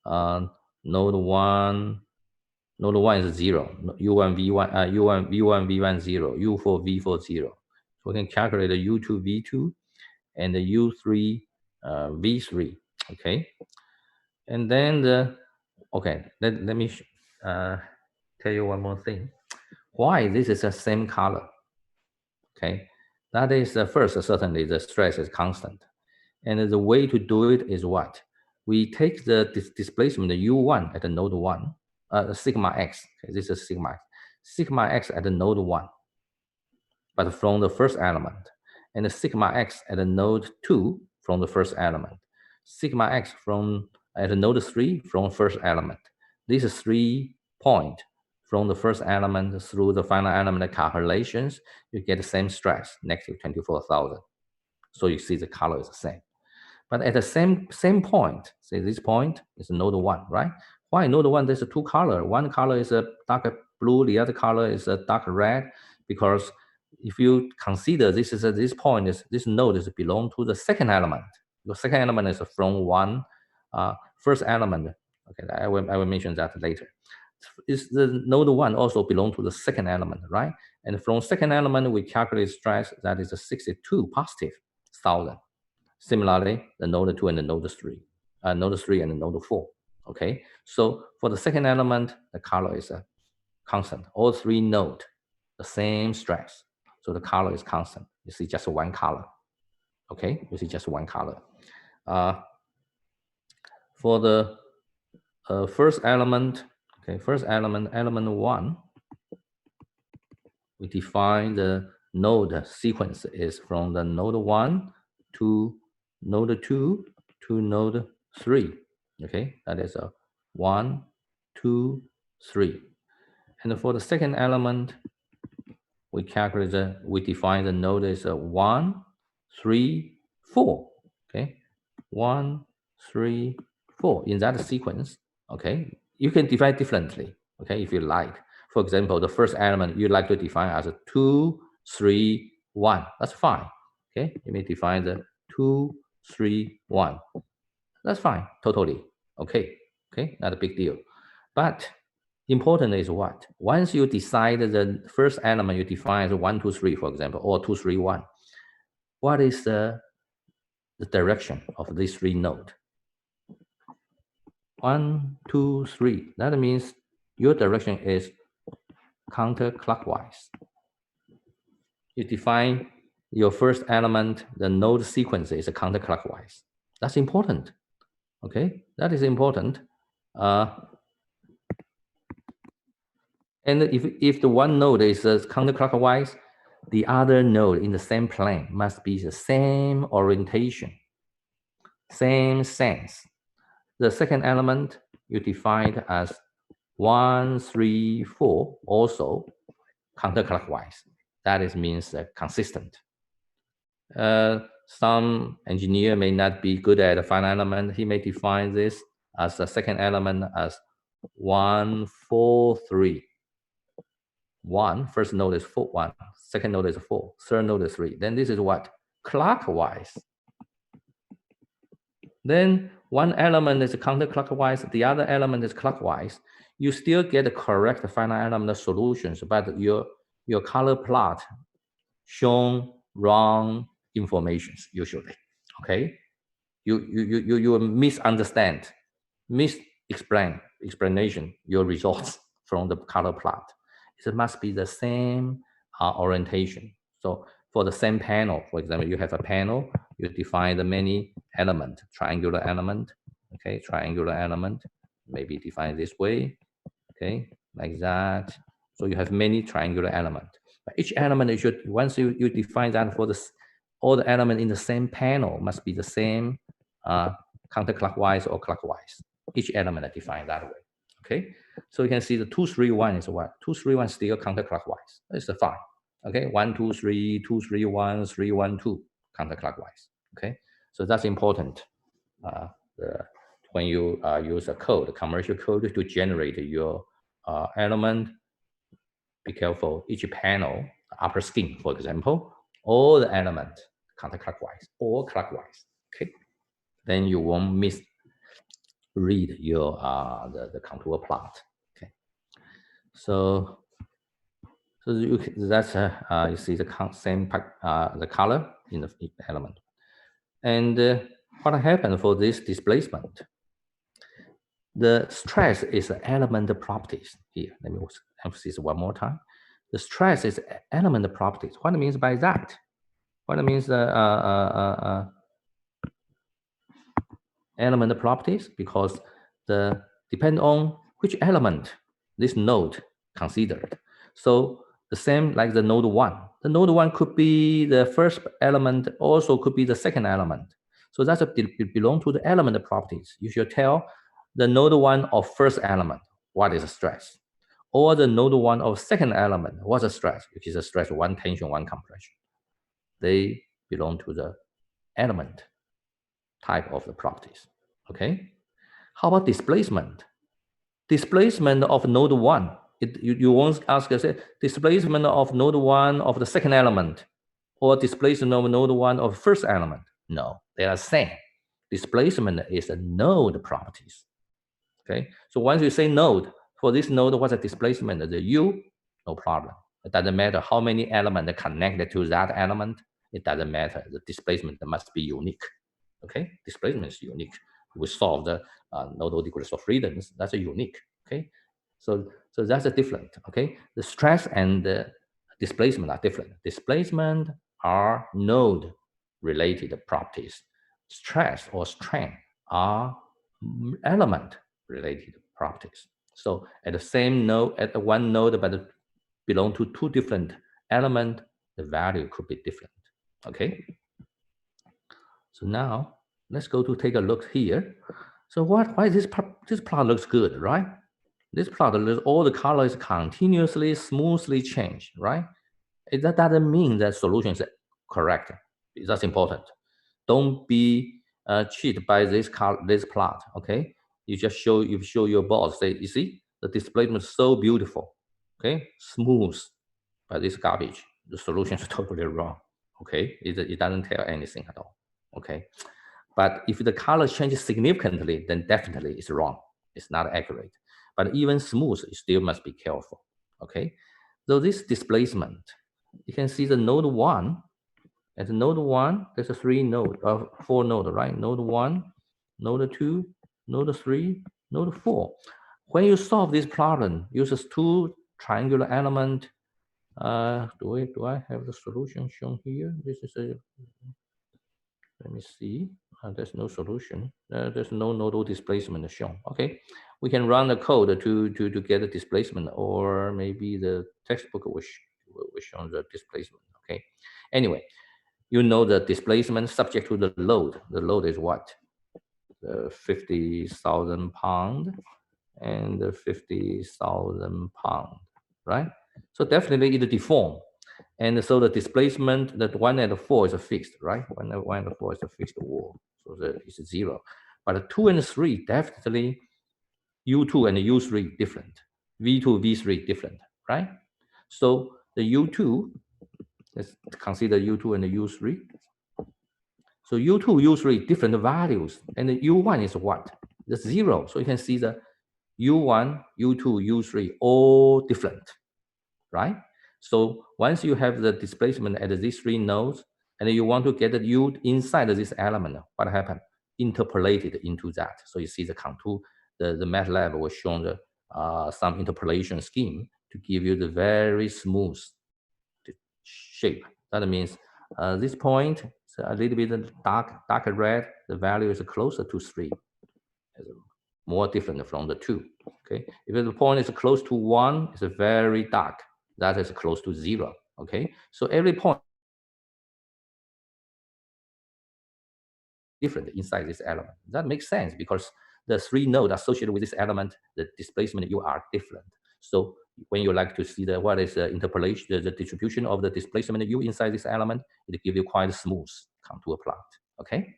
B: node 1 is 0. U1, V1, U1, V1, V1, 0. U4, V4, 0. So we can calculate the U2, V2, and the U3, V3. Okay. And then okay, let me tell you one more thing. Why this is the same color? Okay, that is first, certainly the stress is constant. And the way to do it is what? We take the displacement U1 at the node 1, sigma x. Okay, this is sigma x. Sigma x at the node 1, but from the first element. And the sigma x at the node 2 from the first element. Sigma x at the node 3 from first element. These 3 points from the first element through the final element calculations, you get the same stress, negative 24,000. So you see the color is the same. But at the same point, say this point is node 1, right? Why node 1? There's 2 colors. One color is a dark blue, the other color is a dark red, because if you consider this is this point is this node is belong to the second element. The second element is from first element. Okay, I will mention that later. Is the node 1 also belong to the second element, right? And from second element we calculate stress that is a 62 positive thousand. Similarly, the node 2 and the node 3, node 3 and the node 4. Okay, so for the second element, the color is a constant. All 3 nodes, the same stress. So the color is constant. You see just one color. Okay, you see just one color. For the first element, okay, first element, element 1, we define the node sequence is from the node 1 to node 2 to node 3. Okay, that is a 1, 2, 3. And for the second element, we calculate we define the node as a 1, 3, 4. Okay, 1, 3, 4 in that sequence. Okay, you can define differently. Okay, if you like. For example, the first element you like to define as a 2, 3, 1. That's fine. Okay, you may define the 2, 3, 1. That's fine, totally. Okay, okay, not a big deal. But important is what? Once you decide the first element you define as 1, 2, 3, for example, or 2, 3, 1, what is the direction of these 3 nodes? 1, 2, 3. That means your direction is counterclockwise. You define your first element, the node sequence is counterclockwise. That's important. Okay, that is important. And if the one node is counterclockwise, the other node in the same plane must be the same orientation, same sense. The second element you define as 1, 3, 4, also counterclockwise. That is means consistent. Some engineer may not be good at the final element. He may define this as the second element as 1, 4, 3. 1, first node is 4, 1, second node is 4, third node is 3. Then this is what? Clockwise. Then one element is counterclockwise, the other element is clockwise. You still get the correct final element solutions, but your color plot shown wrong informations usually. Okay, you misunderstand, explanation your results from the color plot. It must be the same orientation. So for the same panel, for example, you have a panel, you define the many element, triangular element, okay, triangular element, maybe define this way, okay, like that. So you have many triangular element. But each element, once you define that for all the element in the same panel must be the same counterclockwise or clockwise. Each element is defined that way. Okay, so you can see the 2, 3, 1 is what? 2, 3, 1 still counterclockwise. It's fine. Okay, 1, 2, 3, 2, 3, 1, 3, 1, 2 counterclockwise. Okay, so that's important when you use a code, a commercial code to generate your element be careful, each panel, upper scheme, for example, all the elements counterclockwise or clockwise, okay? Then you won't misread your the contour plot, okay? So that's you see the same the color in the element. And what happened for this displacement? The stress is element properties here. Let me emphasize one more time. The stress is element properties. What it means by that? What it means element properties? Because the depend on which element this node considered. So the same like the node 1. The node 1 could be the first element, also could be the second element. So that's belong to the element properties. You should tell the node 1 of first element, what is the stress? Or the node 1 of second element, what's the stress? Which is a stress 1 tension, 1 compression. They belong to the element type of the properties, okay? How about displacement? Displacement of node 1. You won't ask us, displacement of node 1 of the second element or displacement of node 1 of first element. No, they are same. Displacement is a node properties. Okay, so once you say node, for this node, what's the displacement? The U, no problem. It doesn't matter how many elements are connected to that element. It doesn't matter. The displacement must be unique. Okay, displacement is unique. We solve the nodal degrees of freedom. That's a unique. Okay, so that's a different. Okay, the stress and the displacement are different. Displacement are node related properties. Stress or strain are element related properties. So at the same node, at the one node, but belong to two different elements, the value could be different. Okay. So now let's go to take a look here. So why this plot looks good, right? This plot looks all the colors continuously, smoothly change, right? That doesn't mean that solution is correct. That's important. Don't be cheated by this plot. Okay, you show your boss. Say, you see, the displacement is so beautiful. Okay, smooth. But this garbage, the solution is totally wrong. Okay, it doesn't tell anything at all. Okay, but if the color changes significantly, then definitely it's wrong. It's not accurate. But even smooth, you still must be careful. Okay, so this displacement, you can see the node 1. At node 1, there's a 4 node, right? Node 1, node 2, node 3, node 4. When you solve this problem, uses 2 triangular element. Do I have the solution shown here? This is a. Let me see. There's no solution. There's no nodal displacement shown. Okay, we can run the code to get the displacement, or maybe the textbook will show the displacement. Okay. Anyway, you know the displacement subject to the load. The load is what? 50,000 pound and 50,000 pound, right? So definitely it deform. And so the displacement, that 1 and 4 is a fixed, right? 1 and 4 is a fixed wall, so it's 0. But 2 and 3 definitely U2 and U3 different, V2, V3 different, right? So the U2, let's consider U2 and U3. So U2, U3 different values, and the U1 is what? The 0. So you can see the U1, U2, U3 all different, right? So once you have the displacement at these 3 nodes, and you want to get the U inside this element, what happened? Interpolated into that. So you see the contour, the MATLAB was shown the, some interpolation scheme to give you the very smooth shape. That means this point is a little bit darker red. The value is closer to 3. It's more different from the 2. Okay, if the point is close to 1, it's very dark. That is close to 0. Okay, so every point different inside this element. That makes sense because the 3 nodes associated with this element, the displacement U are different. So when you like to see what is the interpolation, the distribution of the displacement U inside this element, it gives you quite a smooth contour plot. Okay,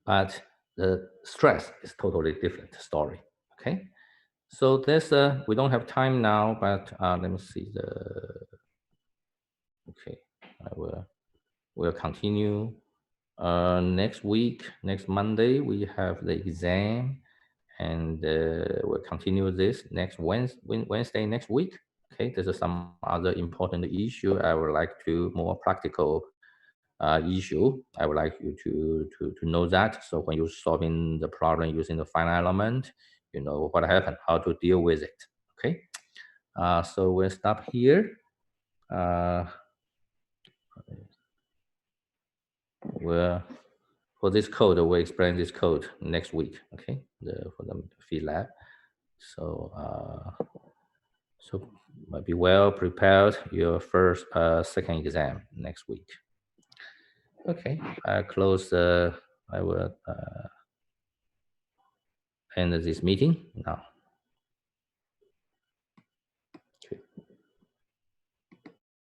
B: but the stress is totally different story. Okay, So this we don't have time now, but let me see the. Okay, I will continue. Next week, next Monday, we have the exam, and we'll continue this next Wednesday next week. Okay, this is some other important issue. I would like to more practical issue. I would like you to know that. So when you're solving the problem using the finite element, you know what happened, how to deal with it. Okay. So we'll stop here. For this code, we'll explain this code next week. Okay, for the field lab. So so be well prepared your first second exam next week. Okay, I close. I will end this meeting now.